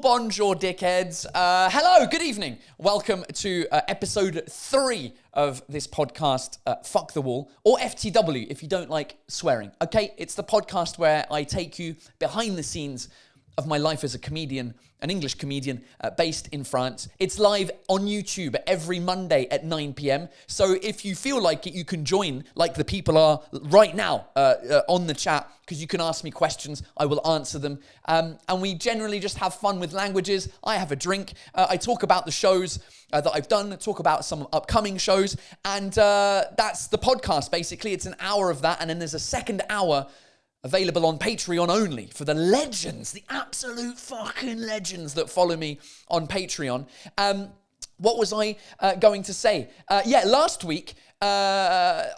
bonjour, dickheads. Hello, good evening. Welcome to episode 3 of this podcast, Fuck the Wall, or FTW if you don't like swearing. Okay, it's the podcast where I take you behind the scenes of my life as a comedian, an English comedian based in France. It's live on YouTube every Monday at 9 p.m. So if you feel like it, you can join like the people are right now on the chat, because you can ask me questions. I will answer them. And we generally just have fun with languages. I have a drink. I talk about the shows that I've done, talk about some upcoming shows. And that's the podcast, basically. It's an hour of that. And then there's a second hour available on Patreon only for the legends, the absolute fucking legends that follow me on Patreon. What was I going to say? Last week, the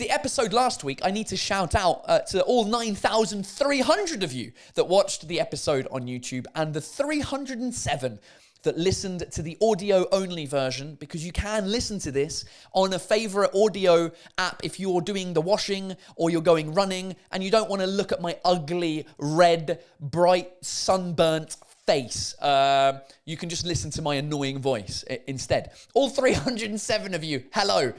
episode last week, I need to shout out to all 9,300 of you that watched the episode on YouTube and the 307 that listened to the audio-only version, because you can listen to this on a favorite audio app if you're doing the washing or you're going running and you don't want to look at my ugly, red, bright, sunburnt face. You can just listen to my annoying voice instead. All 307 of you, hello.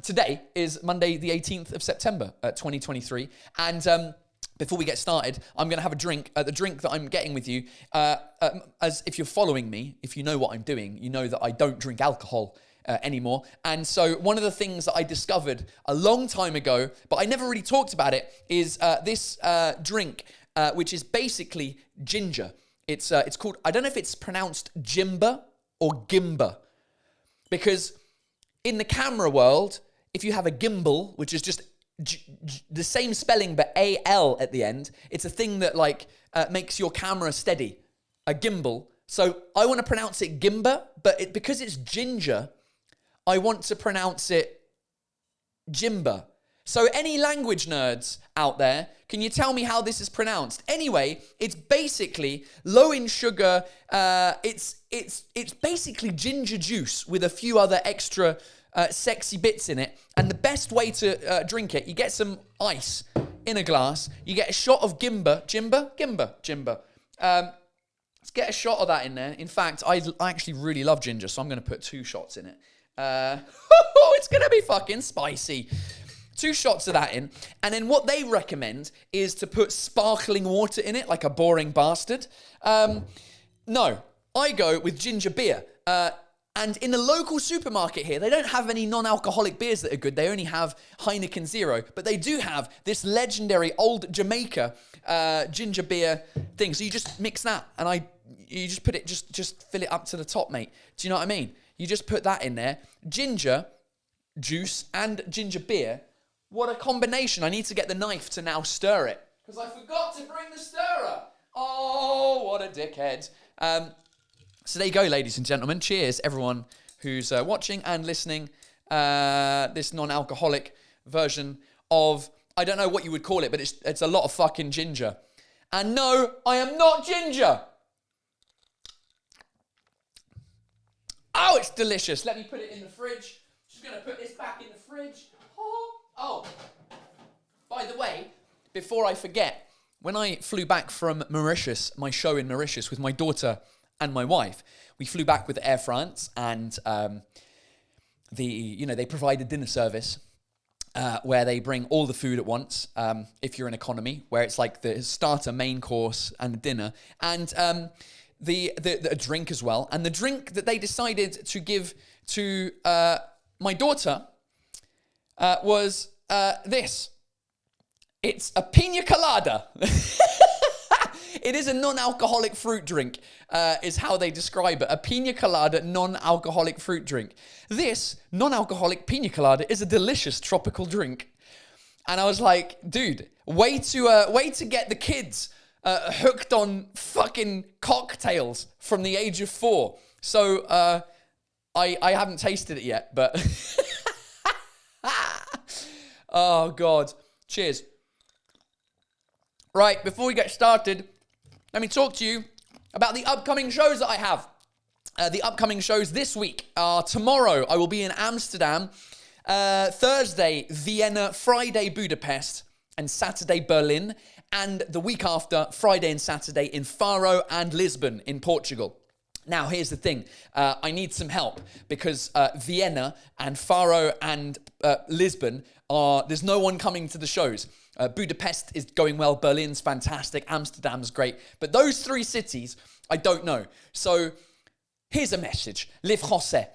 Today is Monday, the 18th of September, 2023. And before we get started, I'm going to have a drink. The drink that I'm getting with you, as if you're following me, if you know what I'm doing, you know that I don't drink alcohol anymore. And so one of the things that I discovered a long time ago, but I never really talked about it, is this drink, which is basically ginger. It's called, I don't know if it's pronounced Jimba or Gimba, because in the camera world, if you have a gimbal, which is just the same spelling but A-L at the end, it's a thing that makes your camera steady, a gimbal. So I want to pronounce it Gimba, but because it's ginger, I want to pronounce it Jimba. So any language nerds out there, can you tell me how this is pronounced? Anyway, it's basically low in sugar. It's basically ginger juice with a few other extra sexy bits in it. And the best way to drink it, you get some ice in a glass. You get a shot of Gimba. Let's get a shot of that in there. In fact, I actually really love ginger, so I'm going to put 2 shots in it. It's going to be fucking spicy. 2 shots of that in. And then what they recommend is to put sparkling water in it, like a boring bastard. No, I go with ginger beer. And in the local supermarket here, they don't have any non-alcoholic beers that are good. They only have Heineken Zero. But they do have this legendary old Jamaica ginger beer thing. So you just mix that. And you just put it, just fill it up to the top, mate. Do you know what I mean? You just put that in there. Ginger juice and ginger beer. What a combination. I need to get the knife to now stir it, because I forgot to bring the stirrer. Oh, what a dickhead. So there you go, ladies and gentlemen. Cheers, everyone who's watching and listening. This non-alcoholic version of, I don't know what you would call it, but it's a lot of fucking ginger. And no, I am not ginger. Oh, it's delicious. Let me put it in the fridge. Just going to put this back in the fridge. Oh, by the way, before I forget, when I flew back from Mauritius, my show in Mauritius with my daughter and my wife, we flew back with Air France, and they provide a dinner service where they bring all the food at once. If you're in economy, where it's like the starter, main course, and the dinner, and the drink as well. And the drink that they decided to give to my daughter was this. It's a Pina colada. It is a non-alcoholic fruit drink, is how they describe it. A Pina colada non-alcoholic fruit drink. This non-alcoholic Pina colada is a delicious tropical drink. And I was like, dude, way to get the kids hooked on fucking cocktails from the age of 4. So I haven't tasted it yet, but oh God, cheers. Right, before we get started, let me talk to you about the upcoming shows that I have. The upcoming shows this week are tomorrow. I will be in Amsterdam Thursday, Vienna. Friday, Budapest. And Saturday, Berlin. And the week after, Friday and Saturday in Faro and Lisbon in Portugal. Now, here's the thing. I need some help because Vienna and Faro and Lisbon there's no one coming to the shows. Budapest is going well. Berlin's fantastic. Amsterdam's great. But those three cities, I don't know. So here's a message. Les Français,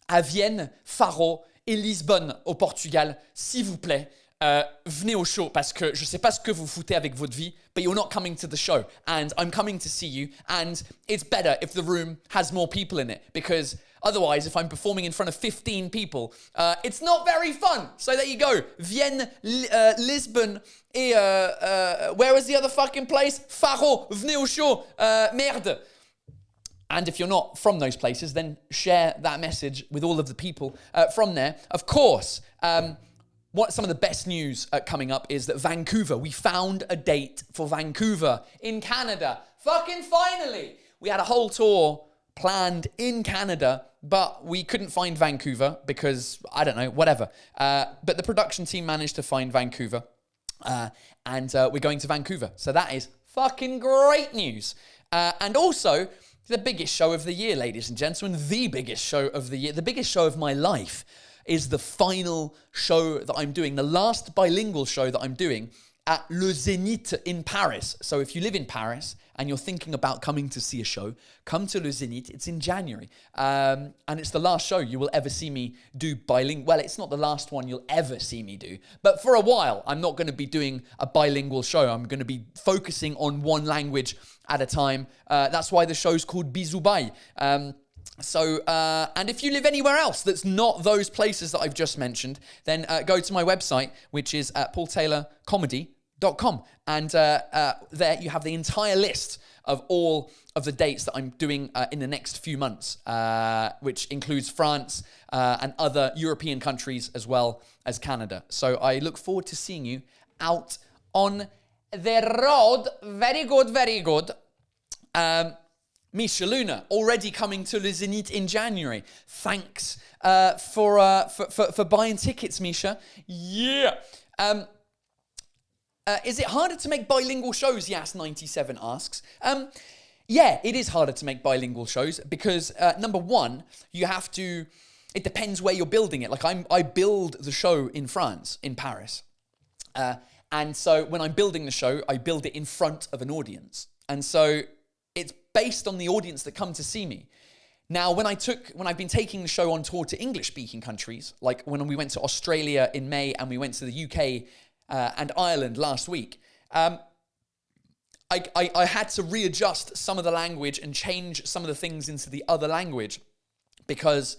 à Vienne, Faro et Lisbonne au Portugal, s'il vous plaît, venez au show parce que je sais pas ce que vous foutez avec votre vie, but you're not coming to the show and I'm coming to see you and it's better if the room has more people in it because otherwise if I'm performing in front of 15 people, it's not very fun. So there you go. Vienne, Lisbon et where was the other fucking place? Faro, venez au show. Merde. And if you're not from those places, then share that message with all of the people from there. Of course, some of the best news coming up is that Vancouver, we found a date for Vancouver in Canada. Fucking finally! We had a whole tour planned in Canada, but we couldn't find Vancouver because, I don't know, whatever. But the production team managed to find Vancouver, and we're going to Vancouver. So that is fucking great news. And also, the biggest show of the year, ladies and gentlemen, the biggest show of the year, the biggest show of my life is the final show that I'm doing, the last bilingual show that I'm doing at Le Zénith in Paris. So if you live in Paris and you're thinking about coming to see a show, come to Le Zénith. It's in January. And it's the last show you will ever see me do bilingual. Well, it's not the last one you'll ever see me do. But for a while, I'm not going to be doing a bilingual show. I'm going to be focusing on one language at a time. That's why the show's called Bisous Bye. And if you live anywhere else that's not those places that I've just mentioned, then go to my website, which is paultaylorcomedy.com. And there you have the entire list of all of the dates that I'm doing in the next few months, which includes France and other European countries as well as Canada. So I look forward to seeing you out on the road. Very good, very good. Misha Luna, already coming to Le Zénith in January. Thanks for buying tickets, Misha. Yeah. Is it harder to make bilingual shows? Yas97 asks. Yeah, it is harder to make bilingual shows because, number one, you have to... It depends where you're building it. Like, I build the show in France, in Paris. And so when I'm building the show, I build it in front of an audience. And so it's based on the audience that come to see me. Now, when I've been taking the show on tour to English-speaking countries, like when we went to Australia in May and we went to the UK and Ireland last week, I had to readjust some of the language and change some of the things into the other language because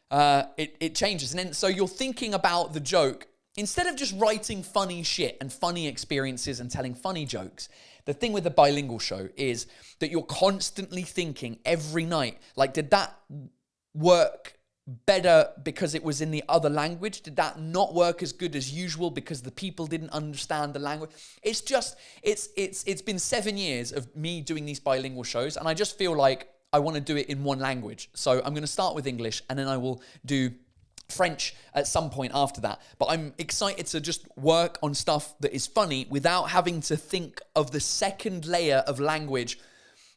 it changes. And then, so you're thinking about the joke. Instead of just writing funny shit and funny experiences and telling funny jokes, the thing with the bilingual show is that you're constantly thinking every night, like, did that work better because it was in the other language? Did that not work as good as usual because the people didn't understand the language? It's just, it's been 7 years of me doing these bilingual shows, and I just feel like I want to do it in one language. So I'm going to start with English, and then I will do French at some point after that. But I'm excited to just work on stuff that is funny without having to think of the second layer of language.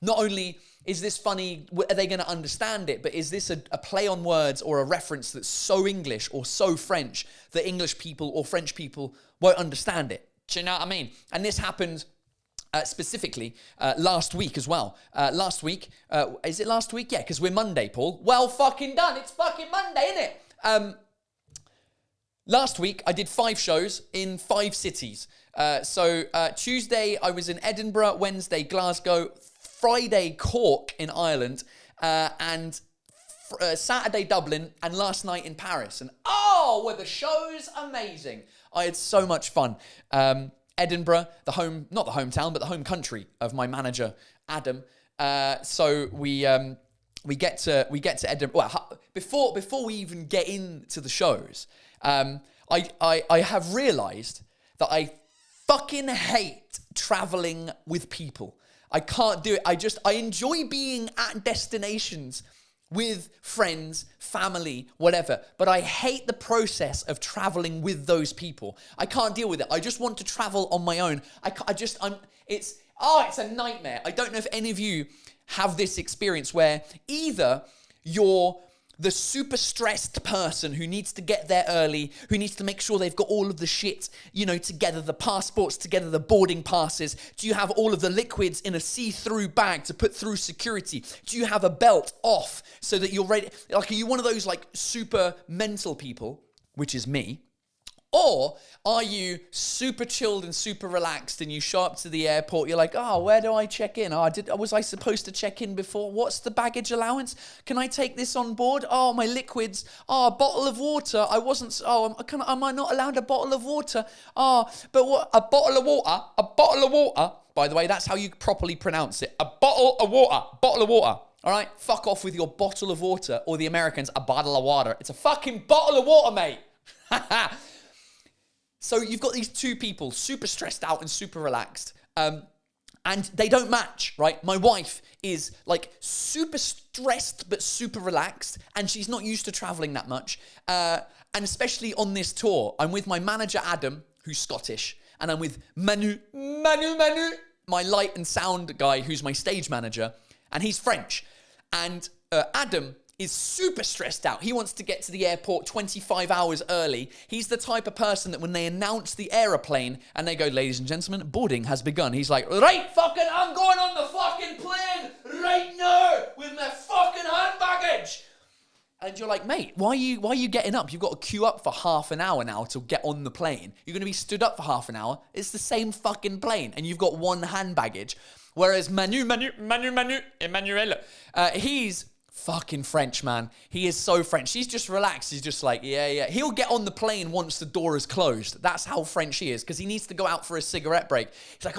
Not only is this funny, are they going to understand it, but is this a play on words or a reference that's so English or so French that English people or French people won't understand it? Do you know what I mean? And this happened specifically last week as well. Last week, is it last week? Yeah, because we're Monday, Paul. Well fucking done. It's fucking Monday, isn't it? Last week, I did 5 shows in 5 cities. So Tuesday, I was in Edinburgh, Wednesday, Glasgow, Friday, Cork in Ireland, and Saturday, Dublin, and last night in Paris. And were the shows amazing. I had so much fun. Edinburgh, not the hometown, but the home country of my manager, Adam. So we get to Edinburgh. Well, before we even get into the shows, I have realised that I fucking hate travelling with people. I can't do it. I enjoy being at destinations with friends, family, whatever. But I hate the process of traveling with those people. I can't deal with it. I just want to travel on my own. It's a nightmare. I don't know if any of you have this experience where either you're the super stressed person who needs to get there early, who needs to make sure they've got all of the shit, together, the passports together, the boarding passes. Do you have all of the liquids in a see-through bag to put through security? Do you have a belt off so that you're ready? Like, are you one of those like super mental people, which is me? Or are you super chilled and super relaxed and you show up to the airport, you're like, oh, where do I check in? Was I supposed to check in before? What's the baggage allowance? Can I take this on board? Oh, my liquids. Oh, a bottle of water. Am I not allowed a bottle of water? Oh, but what? A bottle of water? A bottle of water? By the way, that's how you properly pronounce it. A bottle of water. Bottle of water. All right? Fuck off with your bottle of water, or the Americans, a bottle of water. It's a fucking bottle of water, mate. So you've got these two people, super stressed out and super relaxed, and they don't match, right? My wife is like super stressed but super relaxed, and she's not used to traveling that much. And especially on this tour, I'm with my manager, Adam, who's Scottish, and I'm with Manu, my light and sound guy, who's my stage manager, and he's French. And Adam is super stressed out. He wants to get to the airport 25 hours early. He's the type of person that when they announce the aeroplane and they go, ladies and gentlemen, boarding has begun, he's like, right, fucking, I'm going on the fucking plane right now with my fucking hand baggage. And you're like, mate, why are you getting up? You've got to queue up for half an hour now to get on the plane. You're going to be stood up for half an hour. It's the same fucking plane, and you've got one hand baggage. Whereas Emmanuel, he's fucking French, man. He is so French. He's just relaxed. He's just like, yeah. He'll get on the plane once the door is closed. That's how French he is, because he needs to go out for a cigarette break. He's like,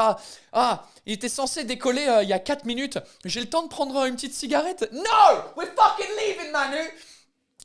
il était censé décoller il y a 4 minutes. J'ai le temps de prendre une petite cigarette. No! We're fucking leaving, Manu!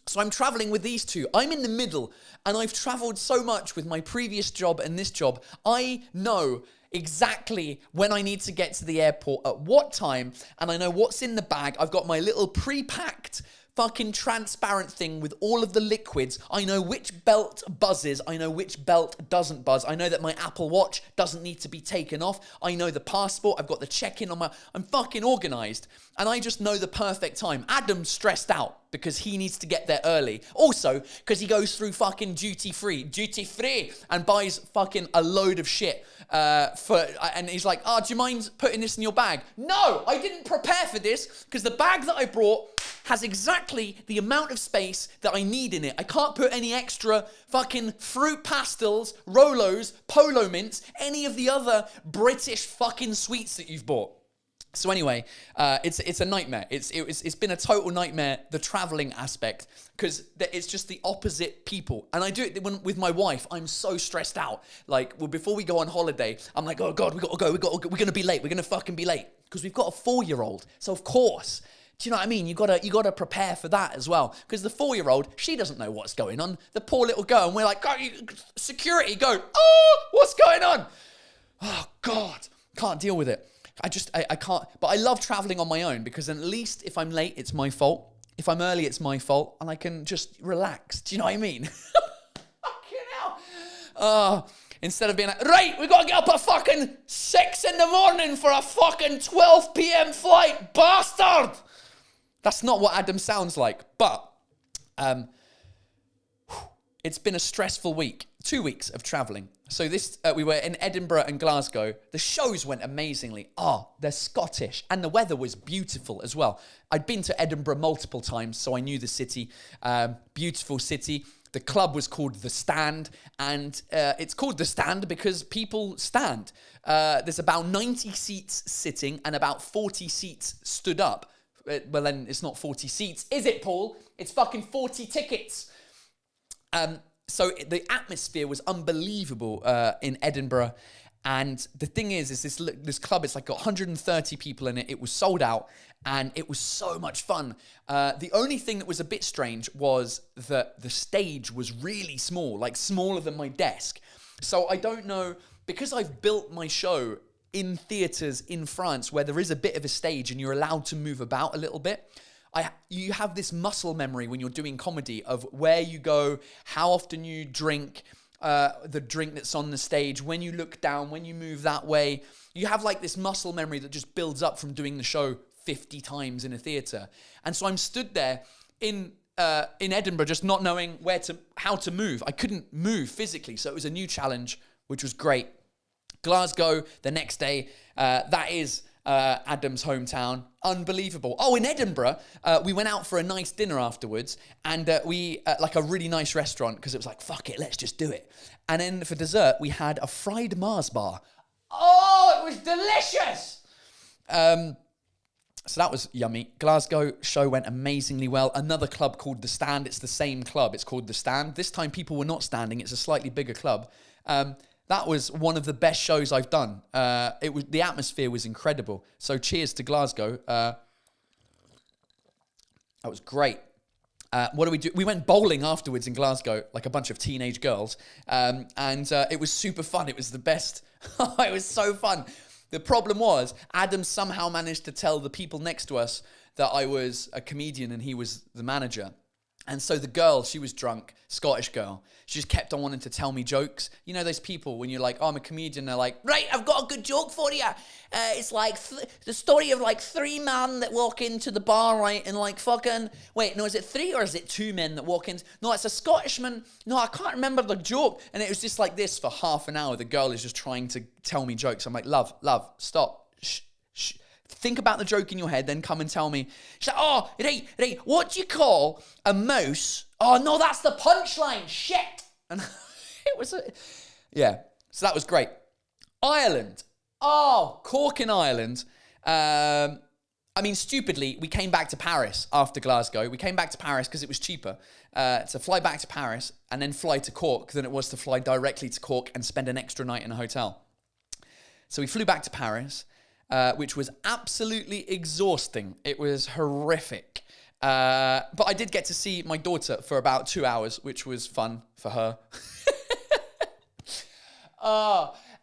So I'm traveling with these two. I'm in the middle, and I've traveled so much with my previous job and this job. I know exactly when I need to get to the airport at what time, and I know what's in the bag. I've got my little pre-packed fucking transparent thing with all of the liquids. I know which belt buzzes. I know which belt doesn't buzz. I know that my Apple Watch doesn't need to be taken off. I know the passport. I've got the check-in on I'm fucking organized. And I just know the perfect time. Adam's stressed out because he needs to get there early. Also, because he goes through fucking duty free, and buys fucking a load of shit. And he's like, do you mind putting this in your bag? No, I didn't prepare for this, because the bag that I brought has exactly the amount of space that I need in it. I can't put any extra fucking fruit pastels, Rolos, Polo Mints, any of the other British fucking sweets that you've bought. So anyway, it's a nightmare. It's been a total nightmare, the traveling aspect, because it's just the opposite people. And I do it with my wife. I'm so stressed out. Like, before we go on holiday, I'm like, oh God, we got to go. We're going to be late. We're going to fucking be late. Because we've got a 4-year-old. So of course, do you know what I mean? You gotta prepare for that as well. Because the 4-year-old, she doesn't know what's going on. The poor little girl, and we're like, security, go, what's going on? Oh God, can't deal with it. I can't, but I love traveling on my own, because at least if I'm late, it's my fault. If I'm early, it's my fault, and I can just relax. Do you know what I mean? Fucking hell. Instead of being like, right, we got to get up at fucking 6 a.m. for a fucking 12 p.m. flight, bastard. That's not what Adam sounds like, but it's been a stressful week. 2 weeks of traveling. So we were in Edinburgh and Glasgow. The shows went amazingly. They're Scottish, and the weather was beautiful as well. I'd been to Edinburgh multiple times, so I knew the city. Beautiful city. The club was called The Stand, and it's called The Stand because people stand. There's about 90 seats sitting and about 40 seats stood up. Well, then it's not 40 seats, is it, Paul? It's fucking 40 tickets. So the atmosphere was unbelievable in Edinburgh. And the thing is this club, it's like got 130 people in it. It was sold out, and it was so much fun. The only thing that was a bit strange was that the stage was really small, like smaller than my desk. So I don't know, because I've built my show in theatres in France where there is a bit of a stage and you're allowed to move about a little bit, you have this muscle memory when you're doing comedy of where you go, how often you drink, the drink that's on the stage, when you look down, when you move that way. You have like this muscle memory that just builds up from doing the show 50 times in a theatre. And so I'm stood there in Edinburgh just not knowing how to move. I couldn't move physically, so it was a new challenge, which was great. Glasgow the next day, that is Adam's hometown. Unbelievable. Oh, in Edinburgh, we went out for a nice dinner afterwards, and we like a really nice restaurant, because it was like, fuck it, let's just do it. And then for dessert, we had a fried Mars bar. Oh, it was delicious. So that was yummy. Glasgow show went amazingly well. Another club called The Stand. It's the same club. It's called The Stand. This time people were not standing. It's a slightly bigger club. That was one of the best shows I've done. The atmosphere was incredible. So cheers to Glasgow. That was great. What do we do? We went bowling afterwards in Glasgow, like a bunch of teenage girls. And it was super fun. It was the best. It was so fun. The problem was, Adam somehow managed to tell the people next to us that I was a comedian and he was the manager. And so the girl, she was drunk, Scottish girl. She just kept on wanting to tell me jokes. You know those people when you're like, oh, I'm a comedian. They're like, right, I've got a good joke for you. It's like the story of like 3 men that walk into the bar, right? And like fucking, wait, no, is it 3 or is it 2 men that walk in? No, it's a Scottishman. No, I can't remember the joke. And it was just like this for half an hour. The girl is just trying to tell me jokes. I'm like, love, stop. Shh. Think about the joke in your head, then come and tell me. She's like, oh, right, what do you call a mouse? Oh, no, that's the punchline, shit. And it was, yeah, so that was great. Ireland. Oh, Cork in Ireland. I mean, stupidly, we came back to Paris after Glasgow. We came back to Paris because it was cheaper to fly back to Paris and then fly to Cork than it was to fly directly to Cork and spend an extra night in a hotel. So we flew back to Paris. Which was absolutely exhausting. It was horrific. But I did get to see my daughter for about 2 hours, which was fun for her.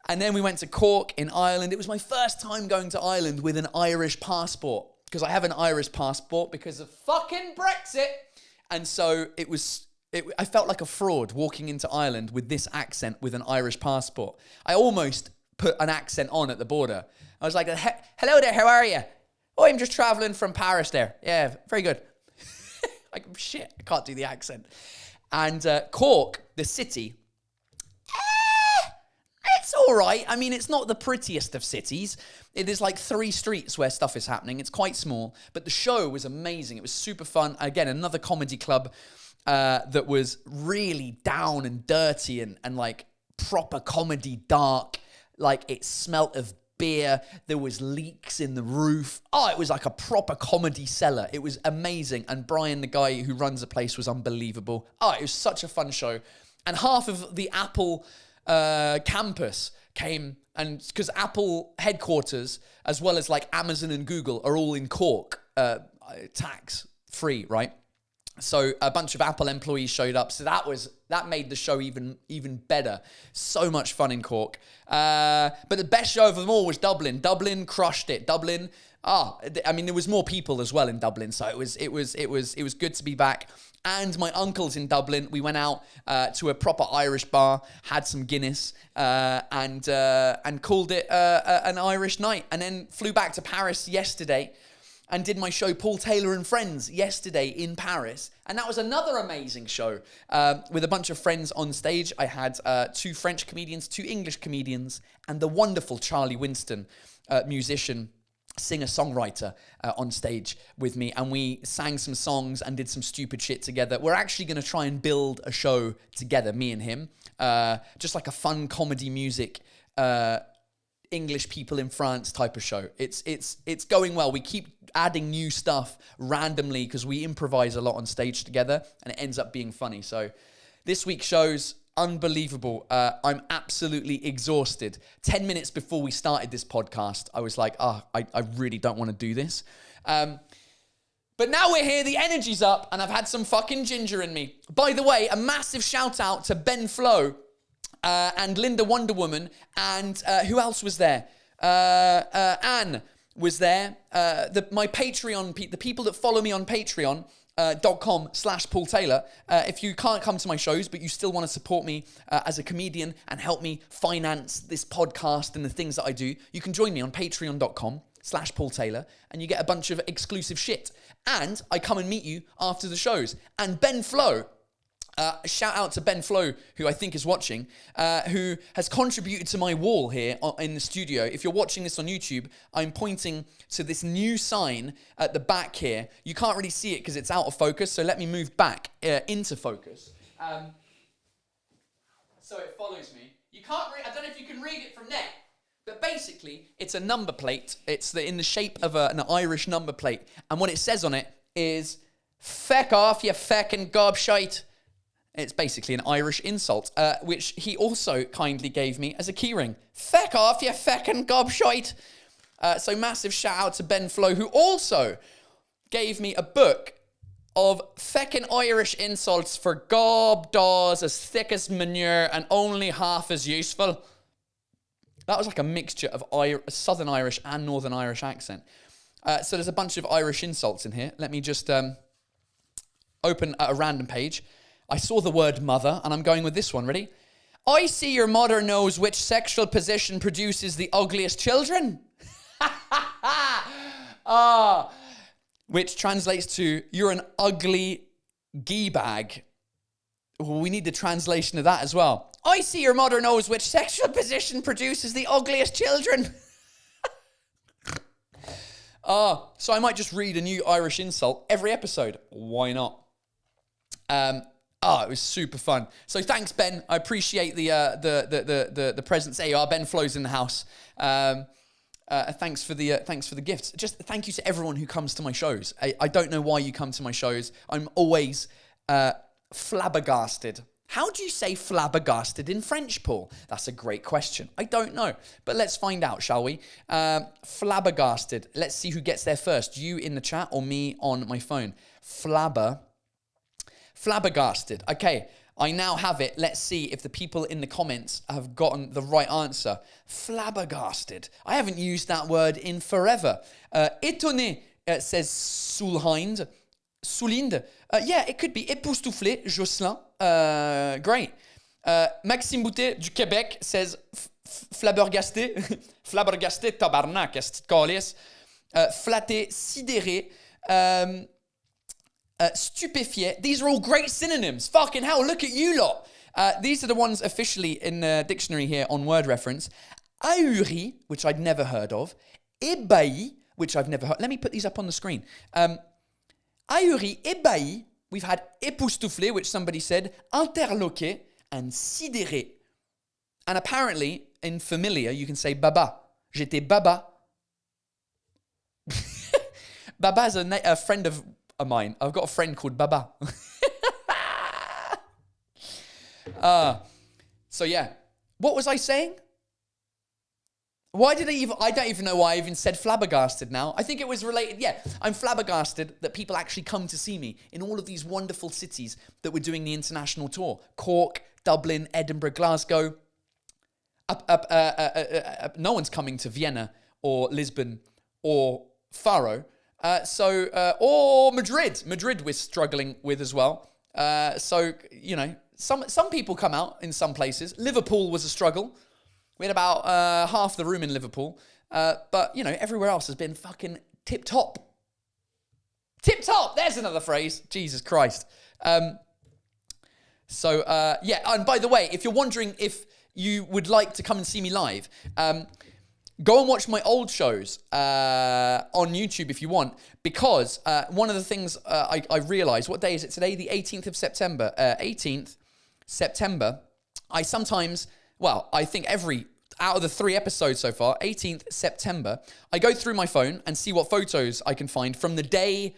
And then we went to Cork in Ireland. It was my first time going to Ireland with an Irish passport, because I have an Irish passport because of fucking Brexit. And so I felt like a fraud walking into Ireland with this accent with an Irish passport. I almost put an accent on at the border. I was like, hello there, how are you? Oh, I'm just traveling from Paris there. Yeah, very good. Like, shit, I can't do the accent. And Cork, the city, it's all right. I mean, it's not the prettiest of cities. It is like 3 streets where stuff is happening. It's quite small, but the show was amazing. It was super fun. Again, another comedy club that was really down and dirty and like proper comedy dark. Like, it smelt of beer. There was leaks in the roof. Oh, it was like a proper comedy cellar. It was amazing. And Brian, the guy who runs the place, was unbelievable. Oh, it was such a fun show. And half of the Apple campus came, and because Apple headquarters, as well as like Amazon and Google, are all in Cork, tax free, right? So a bunch of Apple employees showed up. So that made the show even better. So much fun in Cork. But the best show of them all was Dublin. Dublin crushed it. Dublin. I mean, there was more people as well in Dublin. So it was good to be back. And my uncle's in Dublin. We went out to a proper Irish bar, had some Guinness, and called it an Irish night. And then flew back to Paris yesterday. And did my show Paul Taylor and Friends yesterday in Paris. And that was another amazing show with a bunch of friends on stage. I had 2 French comedians, 2 English comedians, and the wonderful Charlie Winston, musician, singer-songwriter, on stage with me. And we sang some songs and did some stupid shit together. We're actually going to try and build a show together, me and him. Just like a fun comedy music English people in France type of show. It's going well. We keep adding new stuff randomly because we improvise a lot on stage together, and it ends up being funny. So this week's show's unbelievable. I'm absolutely exhausted. 10 minutes before we started this podcast, I was like, I really don't want to do this. But now we're here, the energy's up, and I've had some fucking ginger in me. By the way, a massive shout out to Ben Flo, and Linda Wonder Woman, and who else was there? Anne was there. My Patreon, the people that follow me on Patreon, .com/Paul Taylor. If you can't come to my shows, but you still want to support me as a comedian and help me finance this podcast and the things that I do, you can join me on patreon.com/Paul Taylor, and you get a bunch of exclusive shit. And I come and meet you after the shows. And Ben Flo, shout out to Ben Flo, who I think is watching, who has contributed to my wall here in the studio. If you're watching this on YouTube, I'm pointing to this new sign at the back here. You can't really see it because it's out of focus, so let me move back into focus. So it follows me. You can't read, I don't know if you can read it from there, but basically, it's a number plate. It's in the shape of an Irish number plate. And what it says on it is, "Feck off, you feckin' gobshite." It's basically an Irish insult, which he also kindly gave me as a keyring. "Feck off, you feckin' gobshite." So massive shout out to Ben Flo, who also gave me a book of feckin' Irish insults for gob daws as thick as manure and only half as useful. That was like a mixture of Southern Irish and Northern Irish accent. So there's a bunch of Irish insults in here. Let me just open at a random page. I saw the word mother, and I'm going with this one. Ready? "I see your mother knows which sexual position produces the ugliest children." Which translates to, "You're an ugly gee bag." Well, we need the translation of that as well. "I see your mother knows which sexual position produces the ugliest children." So I might just read a new Irish insult every episode. Why not? It was super fun. So thanks, Ben. I appreciate the presents. There you are. Ben Flo's in the house. Thanks for the gifts. Just thank you to everyone who comes to my shows. I don't know why you come to my shows. I'm always flabbergasted. How do you say flabbergasted in French, Paul? That's a great question. I don't know. But let's find out, shall we? Flabbergasted. Let's see who gets there first. You in the chat or me on my phone? Flabbergasted. Okay, I now have it. Let's see if the people in the comments have gotten the right answer. Flabbergasted. I haven't used that word in forever. Étonné says Soulhind. Soulinde. Yeah, it could be époustouflé, Jocelyn. Great. Maxime Boutet du Québec says flabbergasté. Flabbergasté, tabarnak, est-ce que calice? Flatté, sidéré. Stupéfié. These are all great synonyms. Fucking hell, look at you lot. These are the ones officially in the dictionary here on word reference. Ahuri, which I'd never heard of. Ébahi, which I've never heard. Let me put these up on the screen. Ahuri, ébahi. We've had époustouflé, which somebody said. Interloqué and sidéré. And apparently, in familiar, you can say baba. J'étais baba. Baba's a friend of mine. I've got a friend called Baba. So yeah. What was I saying? Why did I don't even know why I even said flabbergasted now. I think it was related. Yeah, I'm flabbergasted that people actually come to see me in all of these wonderful cities that we're doing the international tour. Cork, Dublin, Edinburgh, Glasgow. No one's coming to Vienna or Lisbon or Faro. Or Madrid. Madrid we're struggling with as well. So, you know, some people come out in some places. Liverpool was a struggle. We had about half the room in Liverpool. But, you know, everywhere else has been fucking tip-top. Tip-top! There's another phrase. Jesus Christ. Yeah, and by the way, if you're wondering if you would like to come and see me live, go and watch my old shows on YouTube if you want, because one of the things I realized, what day is it today? The 18th of September. 18th September, I sometimes, well, I think out of the 3 episodes so far, 18th September, I go through my phone and see what photos I can find from the day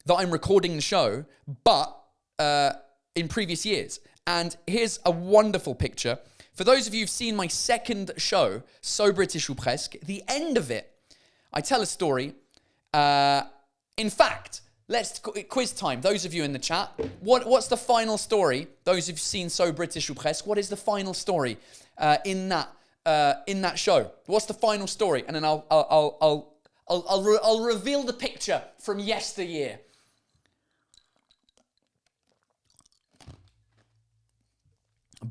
that I'm recording the show, but in previous years. And here's a wonderful picture. For those of you who've seen my second show, So British ou Presque, the end of it, I tell a story. In fact, let's quiz time. Those of you in the chat, what's the final story? Those who've seen So British ou Presque, what is the final story in that show? What's the final story? And then I'll I'll reveal the picture from yesteryear.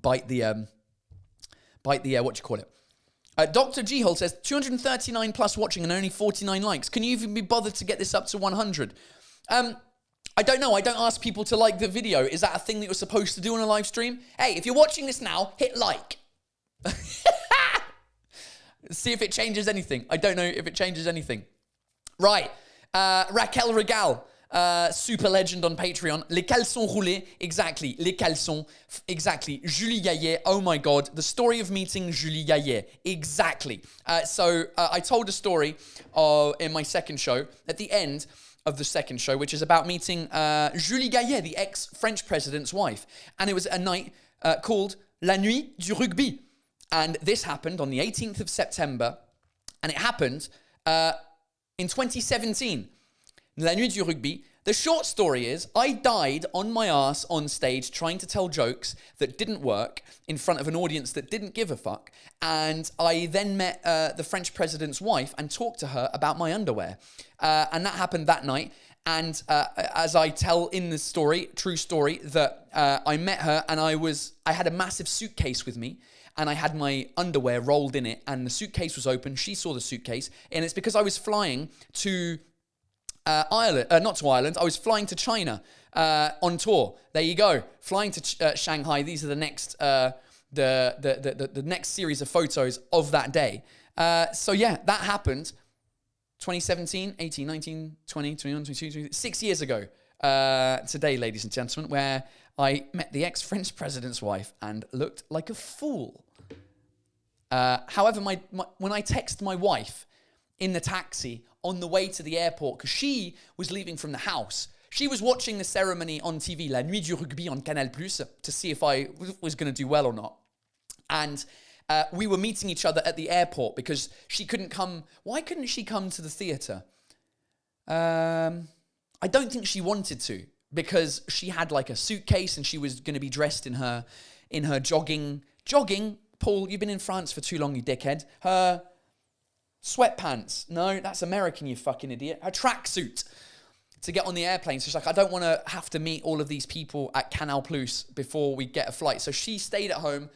Bite the what do you call it? Dr. G-Hole says, 239 plus watching and only 49 likes. Can you even be bothered to get this up to 100? I don't know. I don't ask people to like the video. Is that a thing that you're supposed to do on a live stream? Hey, if you're watching this now, hit like. See if it changes anything. I don't know if it changes anything. Right. Raquel Regal. Super legend on Patreon. Les caleçons roulés. Exactly. Les caleçons. Exactly. Julie Gaillet. Oh my God. The story of meeting Julie Gaillet. Exactly. So I told a story in my second show at the end of the second show, which is about meeting Julie Gaillet, the ex-French president's wife. And it was a night called La Nuit du Rugby. And this happened on the 18th of September. And it happened in 2017. La Nuit du Rugby. The short story is, I died on my ass on stage trying to tell jokes that didn't work in front of an audience that didn't give a fuck. And I then met the French president's wife and talked to her about my underwear. And that happened that night. And as I tell in the story, true story, that I met her and I had a massive suitcase with me. And I had my underwear rolled in it. And the suitcase was open. She saw the suitcase. And it's because I was flying to Ireland, not to Ireland. I was flying to China on tour. There you go, flying to Shanghai. These are the next, the next series of photos of that day. So yeah, that happened. 2017, 18, 19, 20, 21, 22, 23, 6 years ago today, ladies and gentlemen, where I met the ex-French president's wife and looked like a fool. However, when I text my wife in the taxi on the way to the airport, because she was leaving from the house, she was watching the ceremony on TV, La Nuit du Rugby on Canal+, to see if I was going to do well or not. And we were meeting each other at the airport because she couldn't come. Why couldn't she come to the theatre? I don't think she wanted to, because she had like a suitcase and she was going to be dressed in her jogging. Paul, you've been in France for too long, you dickhead. Her sweatpants. No, that's American, you fucking idiot. Her tracksuit to get on the airplane. So she's like, I don't want to have to meet all of these people at Canal Plus before we get a flight. So she stayed at home,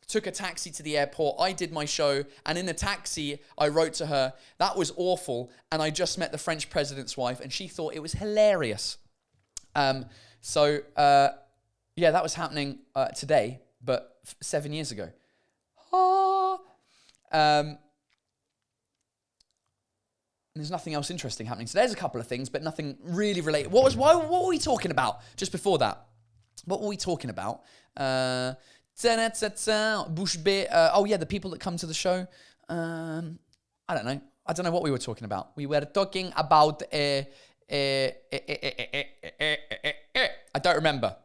took a taxi to the airport. I did my show. And in the taxi, I wrote to her, that was awful. And I just met the French president's wife and she thought it was hilarious. Yeah, that was happening today, but 7 years ago. There's nothing else interesting happening. So there's a couple of things, but nothing really related. What were we talking about just before that? What were we talking about? Bouche bée. Oh yeah, the people that come to the show. I don't know. I don't know what we were talking about. We were talking about. I don't remember.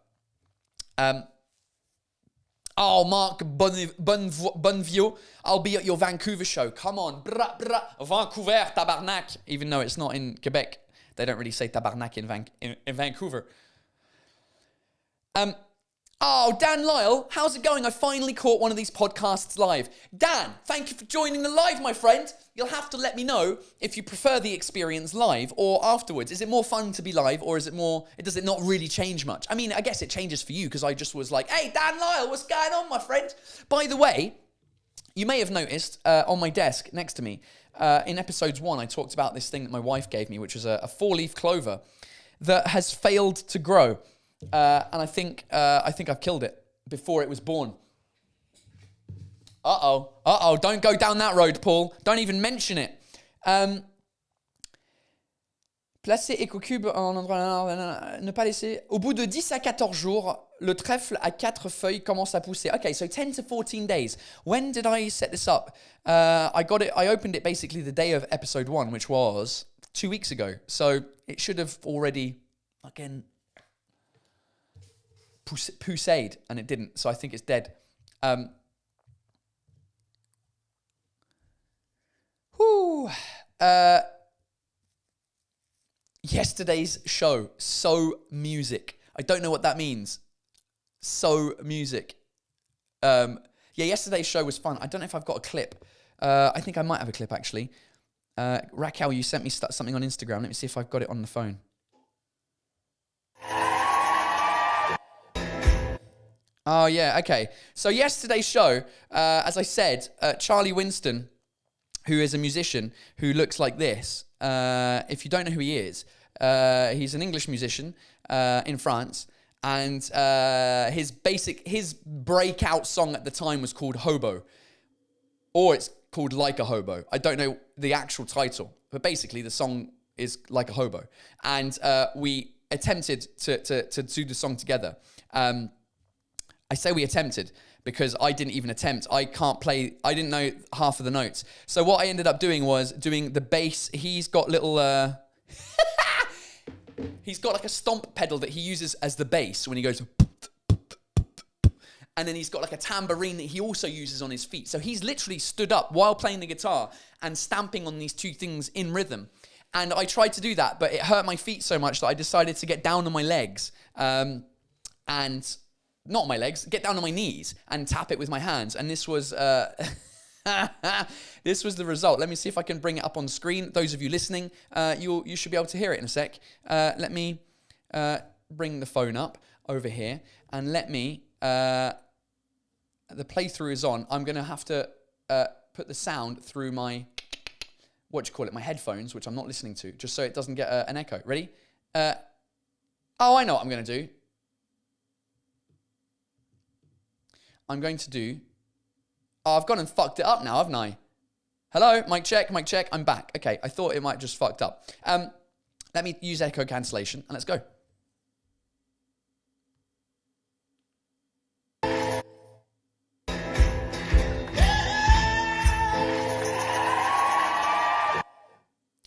Oh, Mark Bonvio, I'll be at your Vancouver show. Come on. Bra, bra. Vancouver, tabarnak. Even though it's not in Quebec. They don't really say tabarnak in Vancouver. Oh, Dan Lyle, how's it going? I finally caught one of these podcasts live. Dan, thank you for joining the live, my friend. You'll have to let me know if you prefer the experience live or afterwards. Is it more fun to be live, or is it more, does it not really change much? I mean, I guess it changes for you because I just was like, hey, Dan Lyle, what's going on, my friend? By the way, you may have noticed on my desk next to me, in episodes 1, I talked about this thing that my wife gave me, which was a 4-leaf clover that has failed to grow. And I think I've killed it before it was born. Uh-oh, don't go down that road, Paul. Don't even mention it. Placer Ecocube en endroit, ne pas laisser. Au bout de 10 à 14 jours, le trèfle à 4 feuilles commence à pousser. Okay, so 10 to 14 days. When did I set this up? I opened it basically the day of episode 1, which was 2 weeks ago. So it should have already, again, poussed, and it didn't. So I think it's dead. Yesterday's show, So Music. I don't know what that means. So Music. Yeah, yesterday's show was fun. I don't know if I've got a clip. I think I might have a clip, actually. Raquel, you sent me something on Instagram. Let me see if I've got it on the phone. Oh, yeah, okay. So yesterday's show, as I said, Charlie Winston, who is a musician who looks like this. If you don't know who he is, he's an English musician in France. And his breakout song at the time was called Hobo. Or it's called Like a Hobo. I don't know the actual title. But basically, the song is Like a Hobo. And we attempted to do the song together. I say we attempted because I didn't even attempt. I didn't know half of the notes. So what I ended up doing was doing the bass. He's got little... he's got like a stomp pedal that he uses as the bass when he goes... And then he's got like a tambourine that he also uses on his feet. So he's literally stood up while playing the guitar and stamping on these two things in rhythm. And I tried to do that, but it hurt my feet so much that I decided to get down on my legs and... Not my legs, get down on my knees and tap it with my hands. And this was this was the result. Let me see if I can bring it up on screen. Those of you listening, you should be able to hear it in a sec. Let me bring the phone up over here and let me... the playthrough is on. I'm going to have to put the sound through my... my headphones, which I'm not listening to, just so it doesn't get an echo. Ready? I know what I'm going to do. I'm going to do... Oh, I've gone and fucked it up now, haven't I? Hello? Mic check. I'm back. Okay, I thought it might have just fucked up. Let me use echo cancellation, and let's go.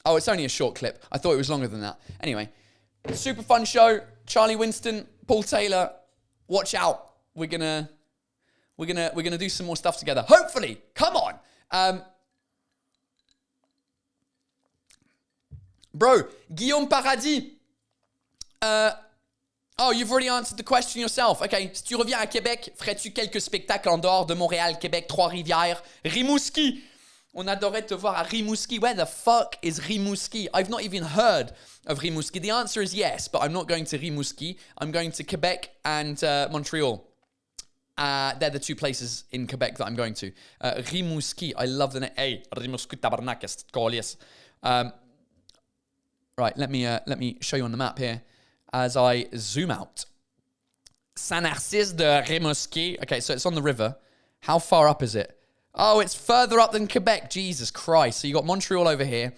Oh, it's only a short clip. I thought it was longer than that. Anyway, super fun show. Charlie Winston, Paul Taylor. Watch out. We're gonna do some more stuff together. Hopefully. Come on. Bro, Guillaume Paradis. Oh, you've already answered the question yourself. Okay, si tu reviens à Québec, ferais-tu quelques spectacles en dehors de Montréal, Québec, Trois-Rivières, Rimouski? On adorait te voir à Rimouski. Where the fuck is Rimouski? I've not even heard of Rimouski. The answer is yes, but I'm not going to Rimouski. I'm going to Quebec and Montreal. They're the two places in Quebec that I'm going to. Rimouski. I love the name. Hey, Rimouski tabarnak, yes. Right, let me show you on the map here as I zoom out. Saint-Narcisse de Rimouski. Okay, so it's on the river. How far up is it? Oh, it's further up than Quebec. Jesus Christ. So you got Montreal over here.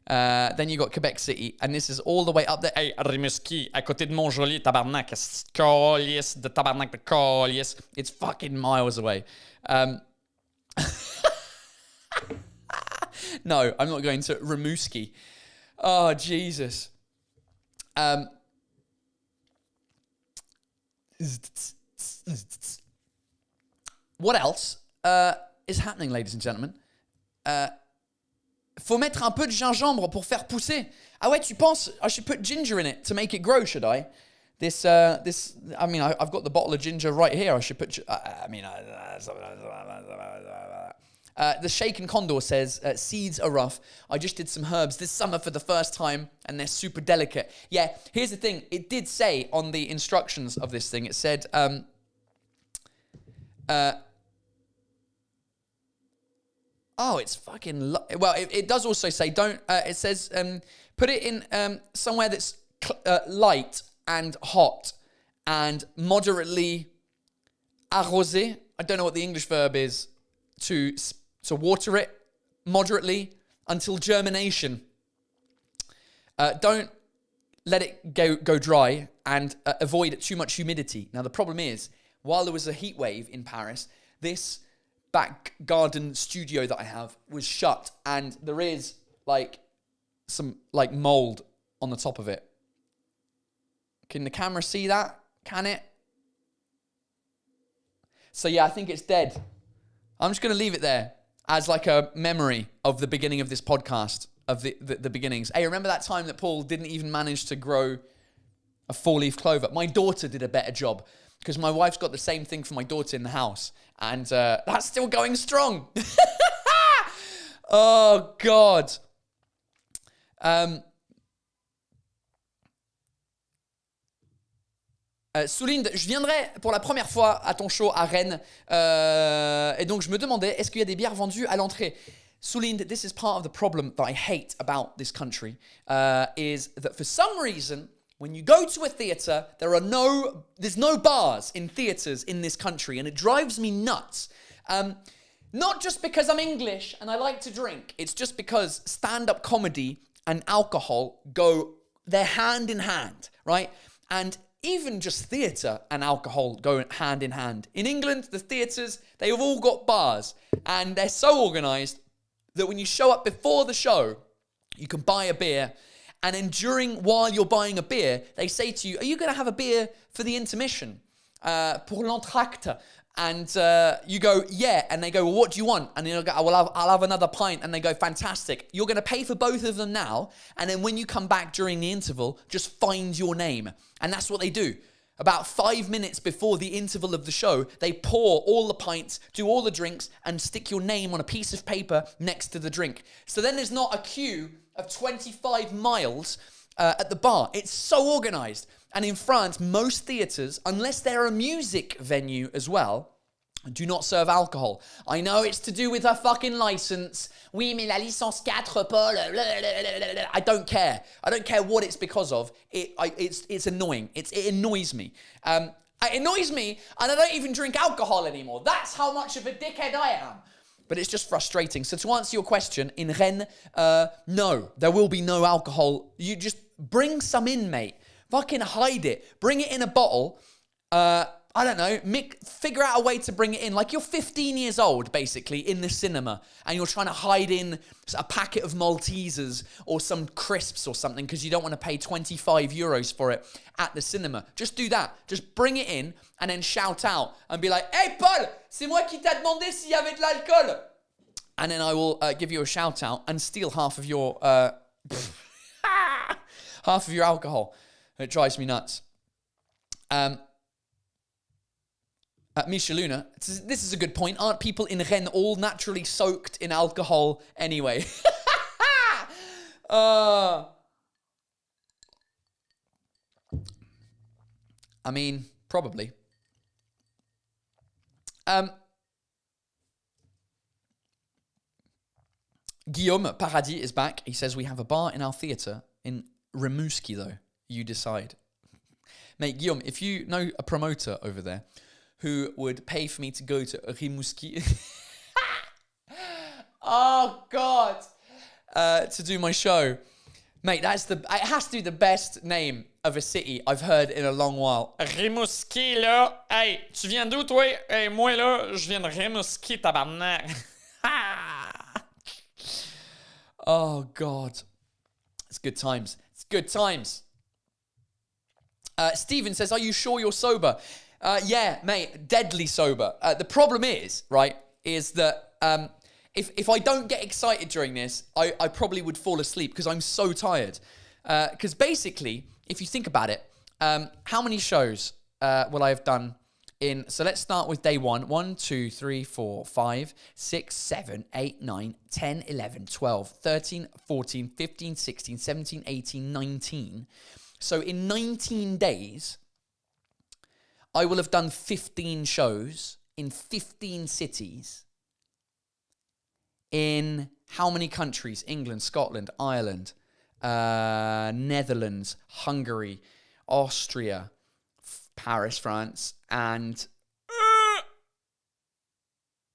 Then you got Quebec City. And this is all the way up there. Hey, Rimouski, à côté de Montjoli, tabarnak, colies, de tabarnak, de colies. It's fucking miles away. No, I'm not going to Rimouski. Oh, Jesus. What else is happening, ladies and gentlemen? Faut mettre un peu de gingembre pour faire pousser. Ah ouais, tu penses I should put ginger in it to make it grow, should I? I mean, I've got the bottle of ginger right here. I should put, the Shaken Condor says, seeds are rough. I just did some herbs this summer for the first time, and they're super delicate. Yeah, here's the thing. It did say on the instructions of this thing, it said, oh, it's fucking... Well, it does also say, don't... it says, put it in somewhere that's light and hot and moderately arrosé. I don't know what the English verb is. To water it moderately until germination. Don't let it go dry and avoid too much humidity. Now, the problem is, while there was a heat wave in Paris, this back garden studio that I have was shut, and there is some mold on the top of it. Can the camera see that? Can it? So yeah, I think it's dead. I'm just going to leave it there as like a memory of the beginning of this podcast, of the beginnings. Hey, remember that time that Paul didn't even manage to grow a 4-leaf clover? My daughter did a better job because my wife's got the same thing for my daughter in the house. And that's still going strong. Oh, God. Soulinde, je viendrai pour la première fois à ton show à Rennes. Et donc, je me demandais, est-ce qu'il y a des bières vendues à l'entrée? Soulinde, this is part of the problem that I hate about this country, is that for some reason, when you go to a theatre, there's no bars in theatres in this country, and it drives me nuts. Not just because I'm English and I like to drink, it's just because stand-up comedy and alcohol they're hand in hand, right? And even just theatre and alcohol go hand in hand. In England, the theatres, they've all got bars, and they're so organised that when you show up before the show, you can buy a beer, and then while you're buying a beer, they say to you, are you going to have a beer for the intermission? Pour l'entracte? And you go, yeah. And they go, well, what do you want? And you'll go, I'll have another pint. And they go, fantastic. You're going to pay for both of them now. And then when you come back during the interval, just find your name. And that's what they do. About 5 minutes before the interval of the show, they pour all the pints, do all the drinks, and stick your name on a piece of paper next to the drink. So then there's not a queue of 25 miles at the bar. It's so organised. And in France, most theatres, unless they're a music venue as well, do not serve alcohol. I know it's to do with a fucking license. Oui, mais la licence 4, Paul. I don't care. I don't care what it's because of. It's annoying. It annoys me. It annoys me, and I don't even drink alcohol anymore. That's how much of a dickhead I am. But it's just frustrating. So to answer your question, in Rennes, no, there will be no alcohol. You just bring some in, mate. Fucking hide it. Bring it in a bottle. I don't know. Figure out a way to bring it in. Like you're 15 years old, basically, in the cinema, and you're trying to hide in a packet of Maltesers or some crisps or something because you don't want to pay 25 euros for it at the cinema. Just do that. Just bring it in and then shout out and be like, hey, Paul, c'est moi qui t'a demandé s'il y avait de l'alcool. And then I will give you a shout out and steal half of your alcohol. It drives me nuts. Misha Luna, this is a good point. Aren't people in Rennes all naturally soaked in alcohol anyway? I mean, probably. Guillaume Paradis is back. He says, we have a bar in our theatre in Rimouski, though. You decide. Mate, Guillaume, if you know a promoter over there who would pay for me to go to Rimouski oh, God. To do my show. Mate, it has to be the best name of a city I've heard in a long while. Rimouski, là. Hey, tu viens d'où, toi? Hey, moi, là, je viens de Rimouski, tabarnak. Oh, God. It's good times. It's good times. Stephen says, are you sure you're sober? Yeah, mate, deadly sober. The problem is that if I don't get excited during this, I probably would fall asleep because I'm so tired. Because basically, if you think about it, how many shows will I have done so let's start with day 1. 1, 2, 3, 4, 5, 6, 7, 8, 9, 10, 11, 12, 13, 14, 15, 16, 17, 18, 19. So in 19 days, I will have done 15 shows in 15 cities in how many countries? England, Scotland, Ireland, Netherlands, Hungary, Austria, Paris, France, and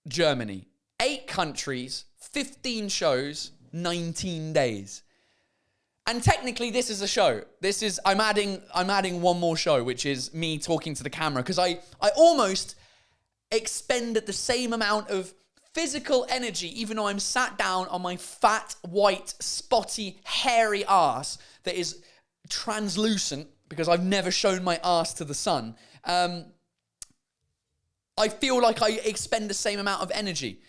Germany. 8 countries, 15 shows, 19 days. And technically, this is a show. I'm adding one more show, which is me talking to the camera, because I almost expend the same amount of physical energy, even though I'm sat down on my fat, white, spotty, hairy ass that is translucent, because I've never shown my ass to the sun. I feel like I expend the same amount of energy,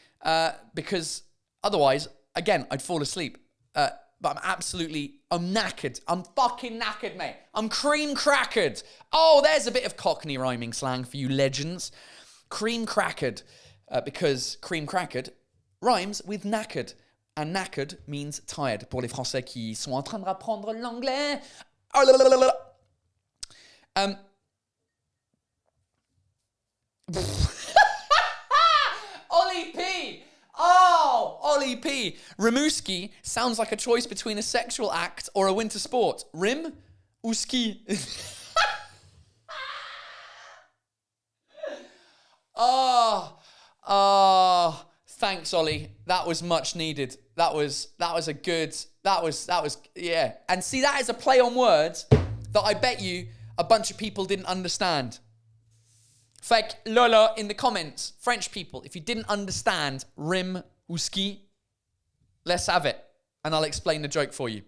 because otherwise, again, I'd fall asleep. But I'm knackered. I'm fucking knackered, mate. I'm cream crackered. Oh, there's a bit of Cockney rhyming slang for you legends. Cream crackered, because cream crackered rhymes with knackered. and knackered means tired. Pour les Français qui sont en train de apprendre l'anglais. Ollie P. Oh, Ollie P. Rimouski sounds like a choice between a sexual act or a winter sport. Rim ou ski? Thanks, Ollie. That was much needed. That was yeah. And see, that is a play on words that I bet you a bunch of people didn't understand. Fake Lola in the comments, French people, if you didn't understand rim ou ski, let's have it. And I'll explain the joke for you.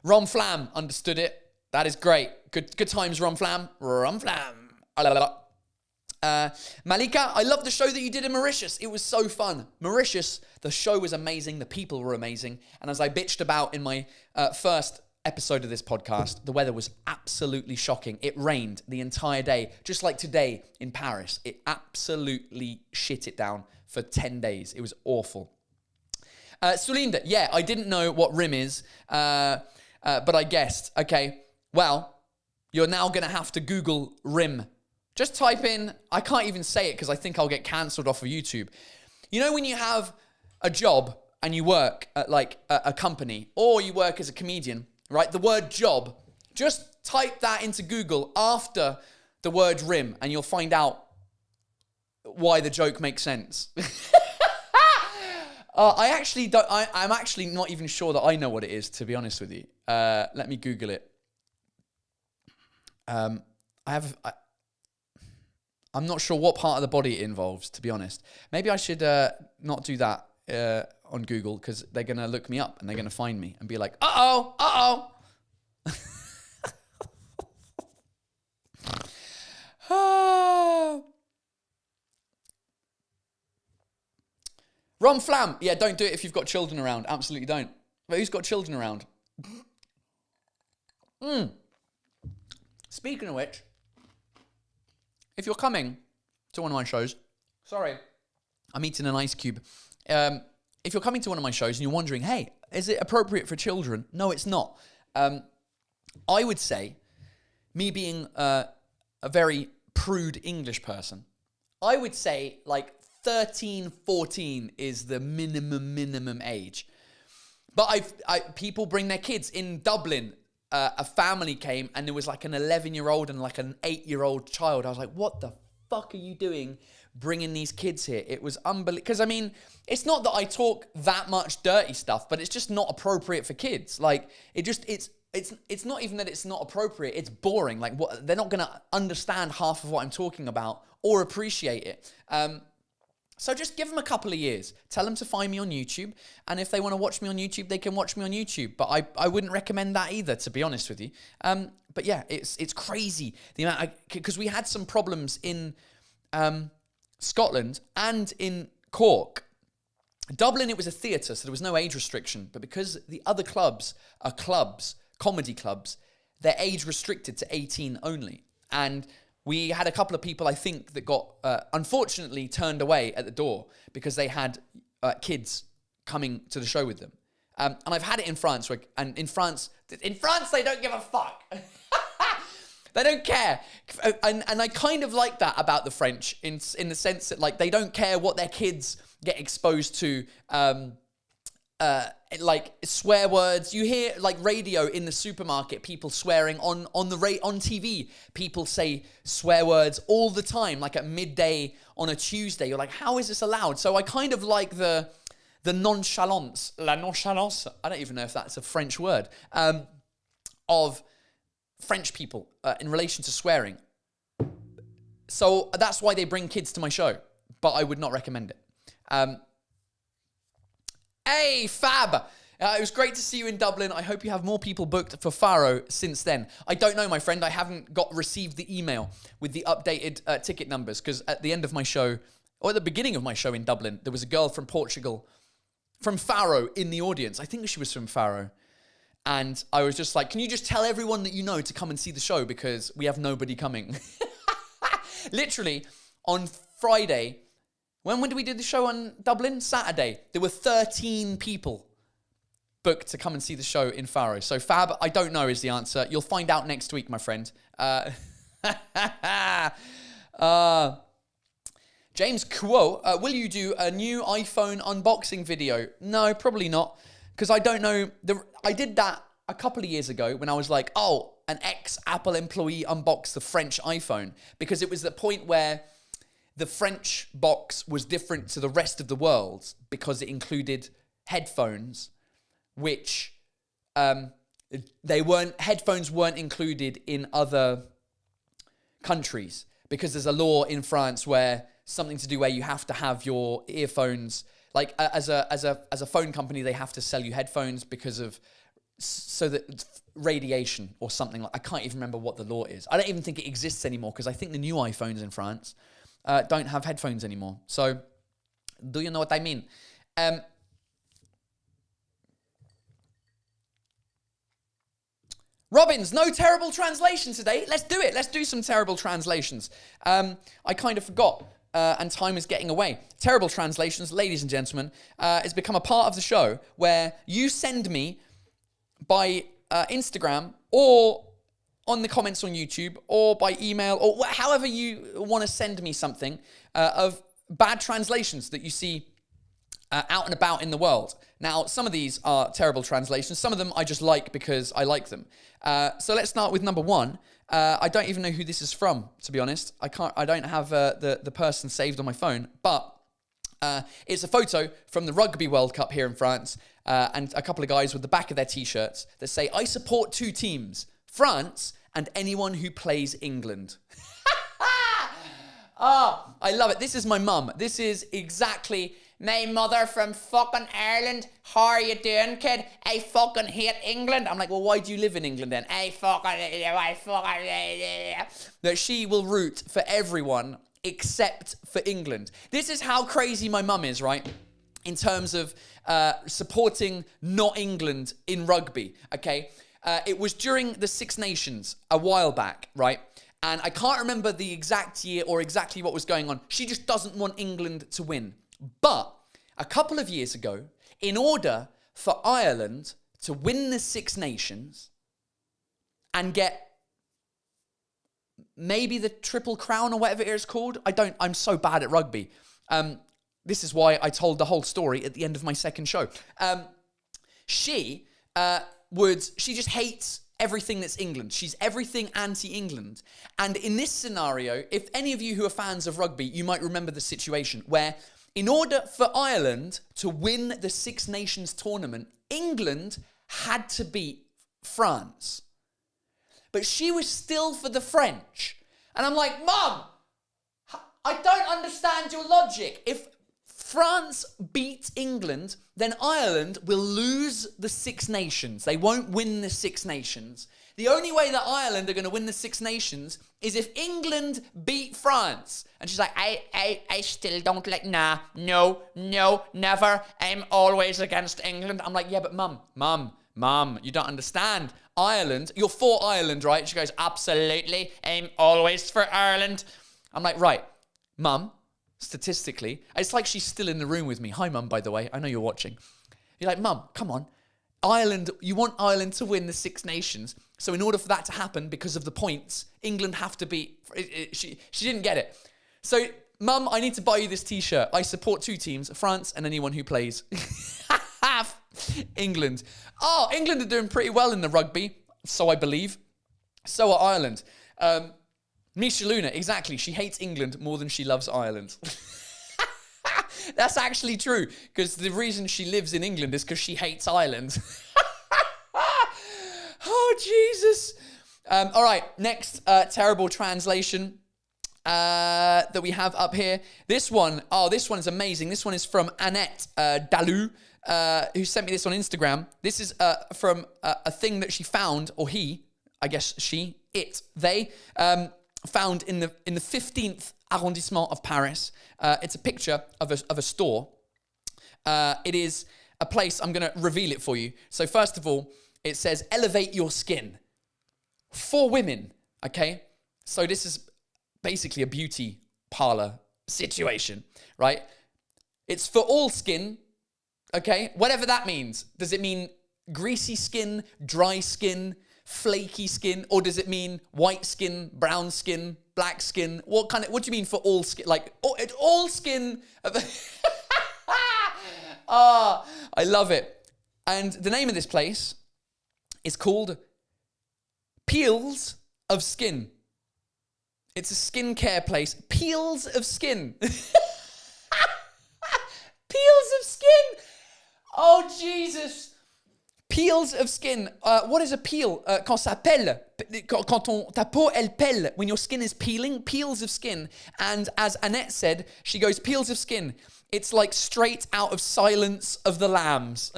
Rom Flam understood it. That is great. Good times, Rom Flam. Rom Flam. Malika, I love the show that you did in Mauritius. It was so fun. Mauritius, the show was amazing. The people were amazing. And as I bitched about in my first episode of this podcast, the weather was absolutely shocking. It rained the entire day, just like today in Paris. It absolutely shit it down for 10 days. It was awful. Sulinda, yeah, I didn't know what rim is, but I guessed. Okay, well, you're now going to have to Google rim. Just type in, I can't even say it because I think I'll get cancelled off of YouTube. You know when you have a job and you work at like a company or you work as a comedian, right? The word job, just type that into Google after the word rim and you'll find out why the joke makes sense. I actually don't, I'm actually not even sure that I know what it is, to be honest with you. Let me Google it. I'm not sure what part of the body it involves, to be honest. Maybe I should not do that on Google because they're going to look me up and they're going to find me and be like, uh-oh. Rom Flam. Yeah, don't do it if you've got children around. Absolutely don't. But who's got children around? Speaking of which, if you're coming to one of my shows, sorry, I'm eating an ice cube. If you're coming to one of my shows and you're wondering, hey, is it appropriate for children? No, it's not. I would say, me being a very prude English person, I would say like 13, 14 is the minimum age. But people bring their kids. In Dublin, a family came and there was like an 11-year-old and like an 8-year-old child. I was like, what the fuck are you doing bringing these kids here? It was unbelievable. Because I mean, it's not that I talk that much dirty stuff, but it's just not appropriate for kids. Like it's not even that it's not appropriate. It's boring. Like they're not going to understand half of what I'm talking about or appreciate it. So just give them a couple of years. Tell them to find me on YouTube. And if they want to watch me on YouTube, they can watch me on YouTube. But I wouldn't recommend that either, to be honest with you. But yeah, it's crazy. The amount, because we had some problems in Scotland and in Cork. Dublin, it was a theatre, so there was no age restriction. But because the other clubs are clubs, comedy clubs, they're age restricted to 18 only. And we had a couple of people, I think, that got, unfortunately, turned away at the door because they had kids coming to the show with them. And I've had it in France. And in France, they don't give a fuck. They don't care. And I kind of like that about the French in the sense that, like, they don't care what their kids get exposed to, like swear words. You hear like radio in the supermarket, people swearing on TV. People say swear words all the time, like at midday on a Tuesday. You're like, how is this allowed? So I kind of like the nonchalance, la nonchalance. I don't even know if that's a French word, of French people in relation to swearing. So that's why they bring kids to my show, but I would not recommend it. Hey, Fab! It was great to see you in Dublin. I hope you have more people booked for Faro since then. I don't know, my friend. I haven't received the email with the updated ticket numbers because at the end of my show, or at the beginning of my show in Dublin, there was a girl from Portugal, from Faro, in the audience. I think she was from Faro. And I was just like, can you just tell everyone that you know to come and see the show because we have nobody coming? Literally, on Friday, When did we do the show on Dublin? Saturday. There were 13 people booked to come and see the show in Faro. So Fab, I don't know is the answer. You'll find out next week, my friend. James Quo, will you do a new iPhone unboxing video? No, probably not. Because I don't know. I did that a couple of years ago when I was like, oh, an ex-Apple employee unboxed the French iPhone. Because it was the point where the French box was different to the rest of the world because it included headphones, which headphones weren't included in other countries because there's a law in France where something to do where you have to have your earphones, like as a phone company, they have to sell you headphones because of so that radiation or something like. I can't even remember what the law is. I don't even think it exists anymore because I think the new iPhones in France don't have headphones anymore. So, do you know what I mean? Robbins, no terrible translation today. Let's do it. Let's do some terrible translations. I kind of forgot, and time is getting away. Terrible translations, ladies and gentlemen, has become a part of the show where you send me by Instagram or on the comments on YouTube or by email or however you want to send me something of bad translations that you see out and about in the world. Now, some of these are terrible translations. Some of them I just like because I like them. So let's start with number one. I don't even know who this is from, to be honest. I don't have the person saved on my phone, but it's a photo from the Rugby World Cup here in France, and a couple of guys with the back of their t-shirts that say, I support two teams, France and anyone who plays England. Oh, I love it. This is my mum. This is exactly my mother from fucking Ireland. How are you doing, kid? I fucking hate England. I'm like, well, why do you live in England then? That she will root for everyone except for England. This is how crazy my mum is, right? In terms of supporting not England in rugby, okay? It was during the Six Nations a while back, right? And I can't remember the exact year or exactly what was going on. She just doesn't want England to win. But a couple of years ago, in order for Ireland to win the Six Nations and get maybe the Triple Crown or whatever it is called, I'm so bad at rugby. This is why I told the whole story at the end of my second show. She just hates everything that's England. She's everything anti-England. And in this scenario, if any of you who are fans of rugby, you might remember the situation where in order for Ireland to win the Six Nations tournament, England had to beat France. But she was still for the French. And I'm like, Mum, I don't understand your logic. If France beats England, then Ireland will lose the Six Nations. They won't win the Six Nations. The only way that Ireland are going to win the Six Nations is if England beat France. And she's like, I still don't like, no, never. I'm always against England. I'm like, yeah, but Mum, you don't understand. Ireland, you're for Ireland, right? She goes, absolutely. I'm always for Ireland. I'm like, right, Mum, statistically, it's like she's still in the room with me. Hi, Mum, by the way. I know you're watching. You're like, Mum, come on. Ireland, you want Ireland to win the Six Nations. So in order for that to happen, because of the points, England have to beat... She didn't get it. So, Mum, I need to buy you this t-shirt. I support two teams, France and anyone who plays England. Oh, England are doing pretty well in the rugby, so I believe. So are Ireland. Misha Luna, exactly. She hates England more than she loves Ireland. That's actually true, because the reason she lives in England is because she hates Ireland. Oh, Jesus. All right, next terrible translation that we have up here. This one is amazing. This one is from Annette Dalou, who sent me this on Instagram. This is from a thing that she found, or he, I guess they found in the 15th arrondissement of Paris. It's a picture of a store. It is a place, I'm going to reveal it for you. So first of all, it says, elevate your skin. For women, okay? So this is basically a beauty parlor situation, right? It's for all skin, okay? Whatever that means. Does it mean greasy skin, dry skin, flaky skin, or does it mean white skin, brown skin, black skin? What do you mean for all skin? Like all skin of I love it. And the name of this place is called Peels of Skin. It's a skincare place. Peels of Skin. Peels of Skin. Oh, Jesus. Peels of skin. What is a peel? Quand ça pèle. Quand ta peau, elle pèle. When your skin is peeling. Peels of skin. And as Annette said, she goes, peels of skin. It's like straight out of Silence of the Lambs.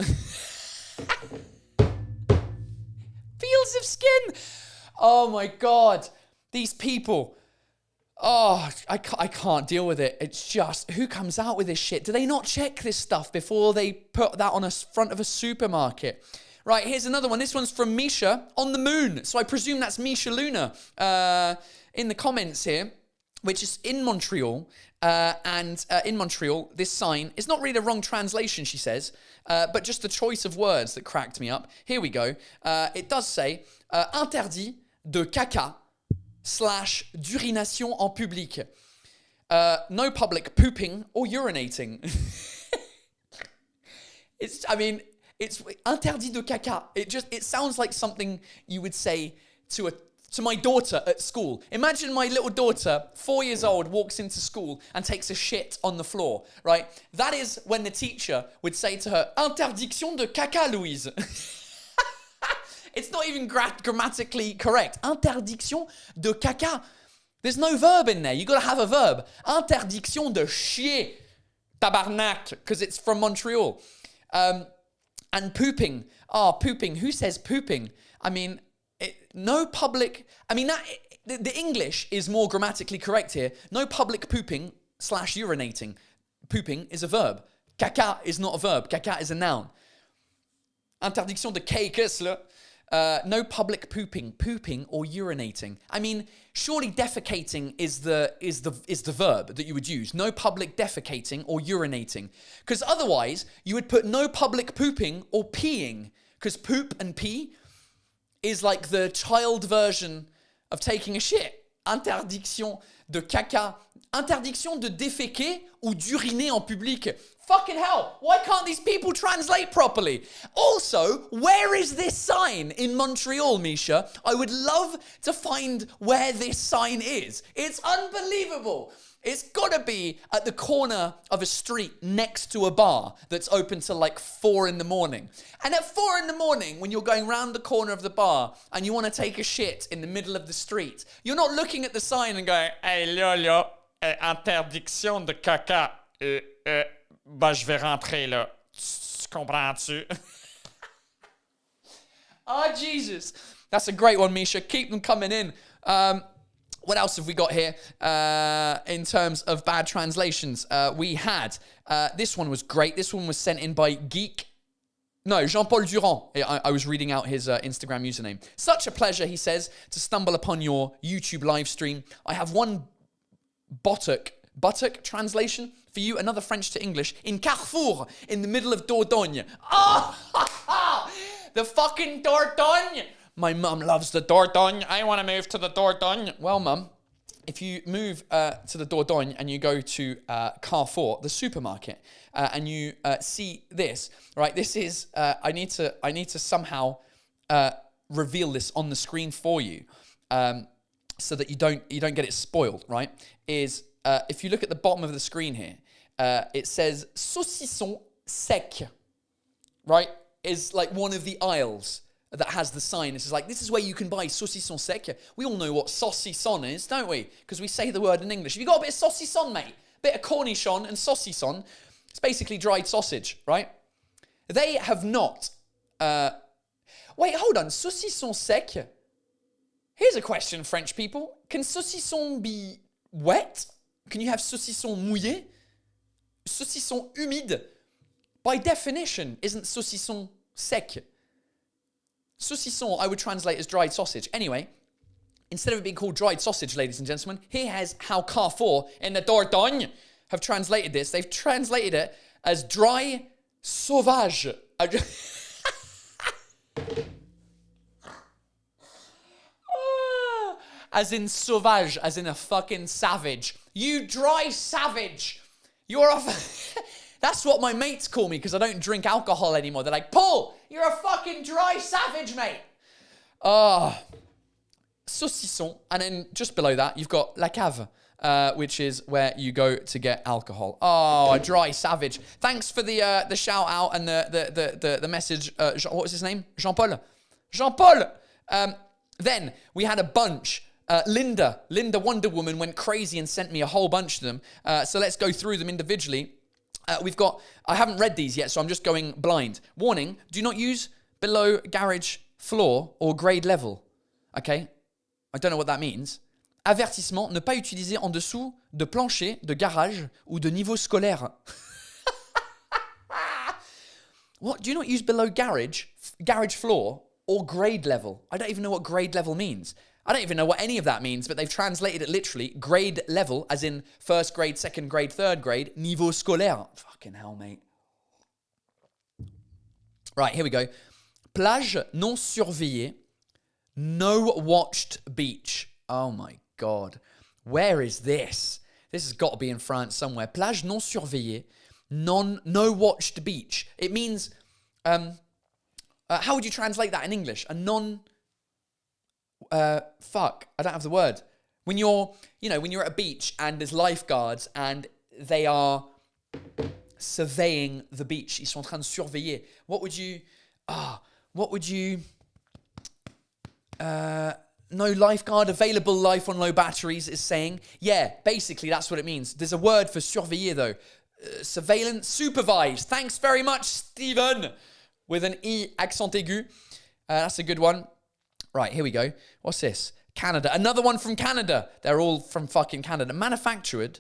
Peels of skin. Oh, my God. These people. Oh, I can't deal with it. It's just, who comes out with this shit? Do they not check this stuff before they put that on a front of a supermarket? Right, here's another one. This one's from Misha on the moon. So I presume that's Misha Luna in the comments here, which is in Montreal. And in Montreal, this sign is not really the wrong translation, she says, but just the choice of words that cracked me up. Here we go. It does say, interdit de caca / d'urination en public. No public pooping or urinating. It's interdit de caca. It sounds like something you would say to my daughter at school. Imagine my little daughter, 4 years old, walks into school and takes a shit on the floor, right? That is when the teacher would say to her, interdiction de caca, Louise. It's not even grammatically correct. Interdiction de caca. There's no verb in there. You got to have a verb. Interdiction de chier. Tabarnak. Because it's from Montreal. And pooping. Pooping. Who says pooping? I mean, no public... I mean, the English is more grammatically correct here. No public pooping / urinating. Pooping is a verb. Caca is not a verb. Caca is a noun. Interdiction de caicus, là. No public pooping or urinating. I mean, surely defecating is the verb that you would use. No public defecating or urinating. Because otherwise, you would put no public pooping or peeing. Because poop and pee is like the child version of taking a shit. Interdiction de caca. Interdiction de déféquer ou d'uriner en public. Fucking hell, why can't these people translate properly? Also, where is this sign in Montreal, Misha? I would love to find where this sign is. It's unbelievable. It's gotta be at the corner of a street next to a bar that's open till like 4 in the morning. And at 4 in the morning, when you're going round the corner of the bar and you want to take a shit in the middle of the street, you're not looking at the sign and going, Hey, là, interdiction de caca. Je vais rentrer là. Tu comprends-tu? Oh, Jesus. That's a great one, Misha. Keep them coming in. What else have we got here in terms of bad translations? We had, this one was great. This one was sent in by Jean-Paul Durand. I was reading out his Instagram username. Such a pleasure, he says, to stumble upon your YouTube live stream. I have one buttock translation for you, another French to English, in Carrefour, in the middle of Dordogne. Oh, the fucking Dordogne. My mum loves the Dordogne. I want to move to the Dordogne. Well, mum, if you move to the Dordogne and you go to Carrefour, the supermarket, and you see this, right? This is, I need to somehow reveal this on the screen for you, so that you don't get it spoiled, right? Is if you look at the bottom of the screen here, it says saucisson sec, right? Is like one of the aisles that has the sign. This is where you can buy saucisson sec. We all know what saucisson is, don't we? Because we say the word in English. Have you got a bit of saucisson, mate? A bit of cornichon and saucisson. It's basically dried sausage, right? They have not... Wait, hold on. Saucisson sec? Here's a question, French people. Can saucisson be wet? Can you have saucisson mouillé? Saucisson humide? By definition, isn't saucisson sec? Saucisson, I would translate as dried sausage. Anyway, instead of it being called dried sausage, ladies and gentlemen, here's how Carrefour in the Dordogne have translated this. They've translated it as dry sauvage. As in sauvage, as in a fucking savage. You dry savage. You're a... That's what my mates call me because I don't drink alcohol anymore. They're like, Paul, you're a fucking dry savage, mate. Saucisson. And then just below that, you've got La Cave, which is where you go to get alcohol. Oh, a dry savage. Thanks for the shout out and the message. What was his name? Jean-Paul. Jean-Paul. Then we had a bunch. Linda Wonder Woman went crazy and sent me a whole bunch of them. So let's go through them individually. I haven't read these yet, so I'm just going blind. Warning, do not use below garage floor or grade level. Okay? I don't know what that means. Avertissement, ne pas utiliser en dessous de plancher, de garage ou de niveau scolaire. What? Do not use below garage floor or grade level. I don't even know what grade level means. I don't even know what any of that means, but they've translated it literally. Grade level, as in first grade, second grade, third grade. Niveau scolaire. Fucking hell, mate. Right, here we go. Plage non surveillée. No watched beach. Oh my God. Where is this? This has got to be in France somewhere. Plage non surveillée. No watched beach. It means... how would you translate that in English? A non... fuck, I don't have the word. When you're at a beach and there's lifeguards and they are surveying the beach. Ils sont en train de surveiller. What would you... no lifeguard available, life on low batteries is saying. Yeah, basically that's what it means. There's a word for surveiller though. Surveillance, supervised. Thanks very much, Stephen. With an E accent aigu. That's a good one. Right, here we go. What's this? Canada. Another one from Canada. They're all from fucking Canada. Manufactured,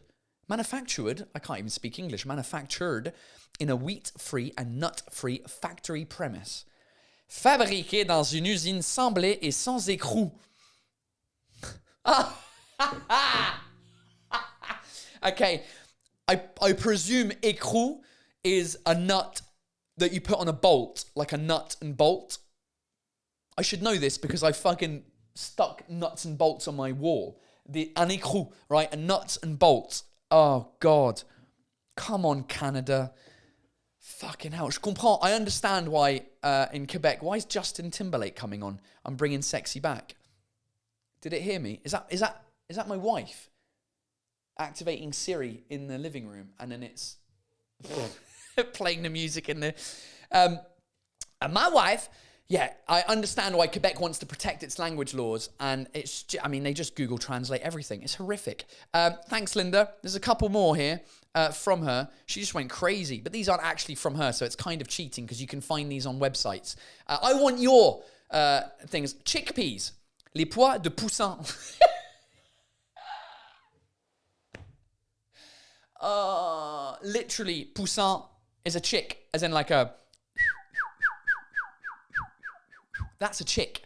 I can't even speak English. Manufactured in a wheat-free and nut-free factory premise. Fabriqué dans une usine semblée et sans écrou. Okay, I presume écrou is a nut that you put on a bolt, like a nut and bolt. I should know this because I fucking stuck nuts and bolts on my wall. Un écrou, right? A nuts and bolts. Oh, God. Come on, Canada. Fucking hell. Je comprends. I understand why in Quebec, why is Justin Timberlake coming on? I'm bringing sexy back. Did it hear me? Is that my wife activating Siri in the living room and then it's playing the music in the... and my wife... Yeah, I understand why Quebec wants to protect its language laws, and they just Google Translate everything. It's horrific. Thanks, Linda. There's a couple more here from her. She just went crazy, but these aren't actually from her, so it's kind of cheating because you can find these on websites. I want your things. Chickpeas. Les pois de poussin. Literally, poussin is a chick, as in like a... That's a chick.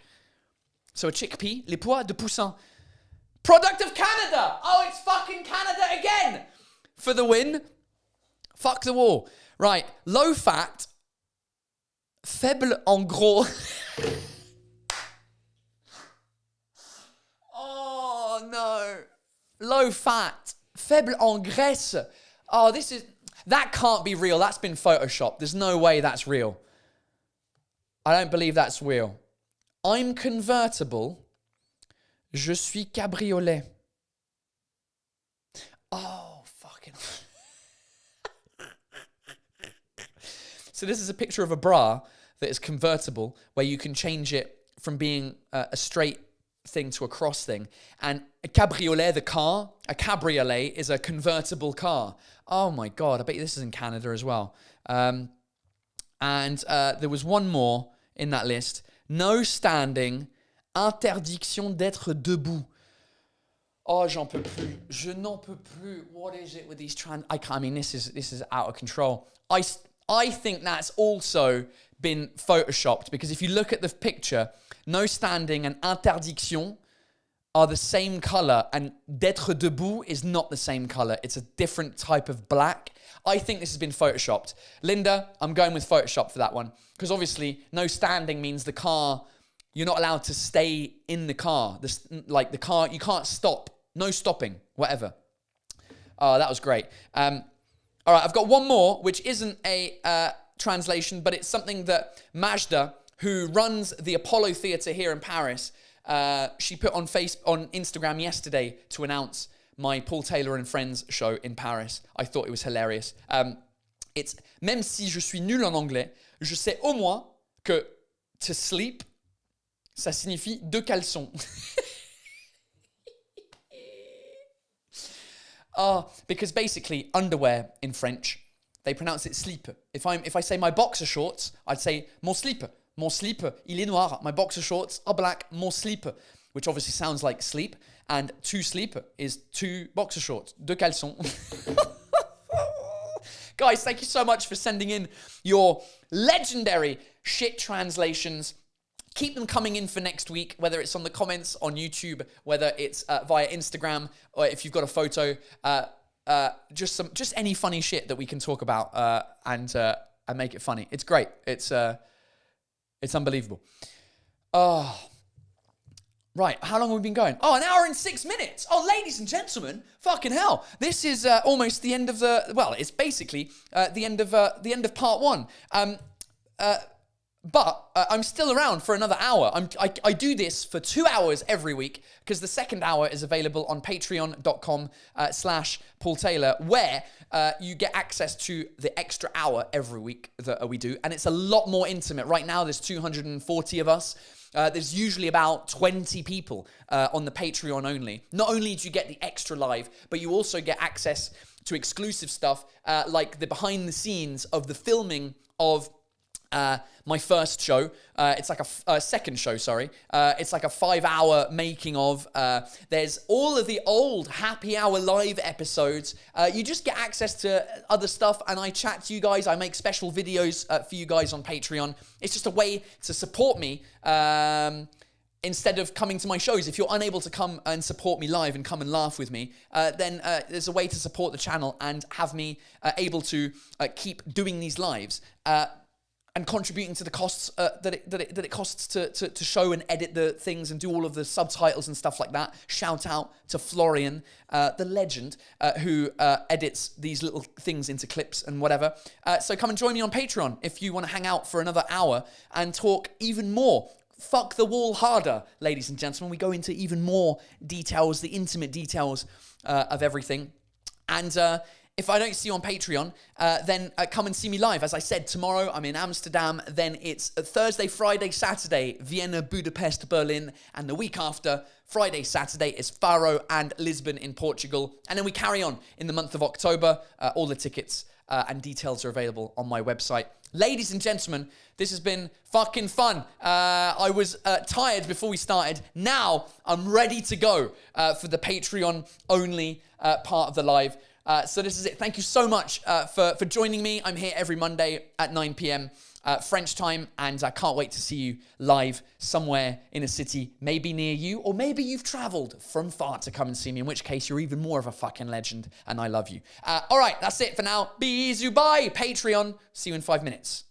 So a chickpea, les pois de poussin. Product of Canada. Oh, it's fucking Canada again. For the win. Fuck the war. Right. Low fat. Faible en gros. Oh, no. Low fat. Faible en graisse. Oh, that can't be real. That's been photoshopped. There's no way that's real. I don't believe that's real. I'm convertible. Je suis cabriolet. Oh, fucking... So this is a picture of a bra that is convertible, where you can change it from being a straight thing to a cross thing. And a cabriolet, the car, a cabriolet is a convertible car. Oh my God, I bet you this is in Canada as well. And there was one more in that list. No standing, interdiction d'être debout. Oh, j'en peux plus. Je n'en peux plus. What is it with these this is out of control. I think that's also been photoshopped because if you look at the picture, no standing and interdiction are the same color, and d'être debout is not the same color. It's a different type of black. I think this has been photoshopped. Linda, I'm going with Photoshop for that one. Because obviously, no standing means the car, you're not allowed to stay in the car. The car, you can't stop. No stopping, whatever. Oh, that was great. All right, I've got one more, which isn't a translation, but it's something that Majda, who runs the Apollo Theatre here in Paris, she put on Instagram yesterday to announce my Paul Taylor and Friends show in Paris. I thought it was hilarious. It's même si je suis nul en anglais, je sais au moins que to sleep, ça signifie deux caleçons. Because basically underwear in French, they pronounce it slip. If I say my boxer shorts, I'd say mon slip. Mon slip, il est noir. My boxer shorts are black. Mon slip, which obviously sounds like sleep. And to sleep is two boxer shorts. Deux caleçons. Guys, thank you so much for sending in your legendary shit translations. Keep them coming in for next week, whether it's on the comments on YouTube, whether it's via Instagram, or if you've got a photo. Just any funny shit that we can talk about and make it funny. It's great. It's unbelievable. Oh, right. How long have we been going? Oh, an hour and 6 minutes. Oh, ladies and gentlemen, fucking hell. This is almost the end of it's basically the end of part one. But I'm still around for another hour. I do this for 2 hours every week because the second hour is available on patreon.com/Paul Taylor, where you get access to the extra hour every week that we do. And it's a lot more intimate. Right now, there's 240 of us. There's usually about 20 people on the Patreon only. Not only do you get the extra live, but you also get access to exclusive stuff like the behind the scenes of the filming of my first show. It's like a second show, sorry. It's like a 5-hour making of. There's all of the old happy hour live episodes. You just get access to other stuff, and I chat to you guys. I make special videos for you guys on Patreon. It's just a way to support me instead of coming to my shows. If you're unable to come and support me live and come and laugh with me, then there's a way to support the channel and have me able to keep doing these lives. And contributing to the costs that it costs to show and edit the things and do all of the subtitles and stuff like that. Shout out to Florian, the legend, who edits these little things into clips and whatever. So come and join me on Patreon if you want to hang out for another hour and talk even more. Fuck the wall harder, ladies and gentlemen. We go into even more details, the intimate details of everything. And if I don't see you on Patreon, then come and see me live. As I said, tomorrow I'm in Amsterdam. Then it's Thursday, Friday, Saturday, Vienna, Budapest, Berlin. And the week after, Friday, Saturday, is Faro and Lisbon in Portugal. And then we carry on in the month of October. All the tickets and details are available on my website. Ladies and gentlemen, this has been fucking fun. I was tired before we started. Now I'm ready to go for the Patreon only part of the live. So this is it. Thank you so much for joining me. I'm here every Monday at 9 p.m. French time, and I can't wait to see you live somewhere in a city, maybe near you, or maybe you've traveled from far to come and see me, in which case you're even more of a fucking legend, and I love you. All right, that's it for now. Bisous, bye. Patreon. See you in 5 minutes.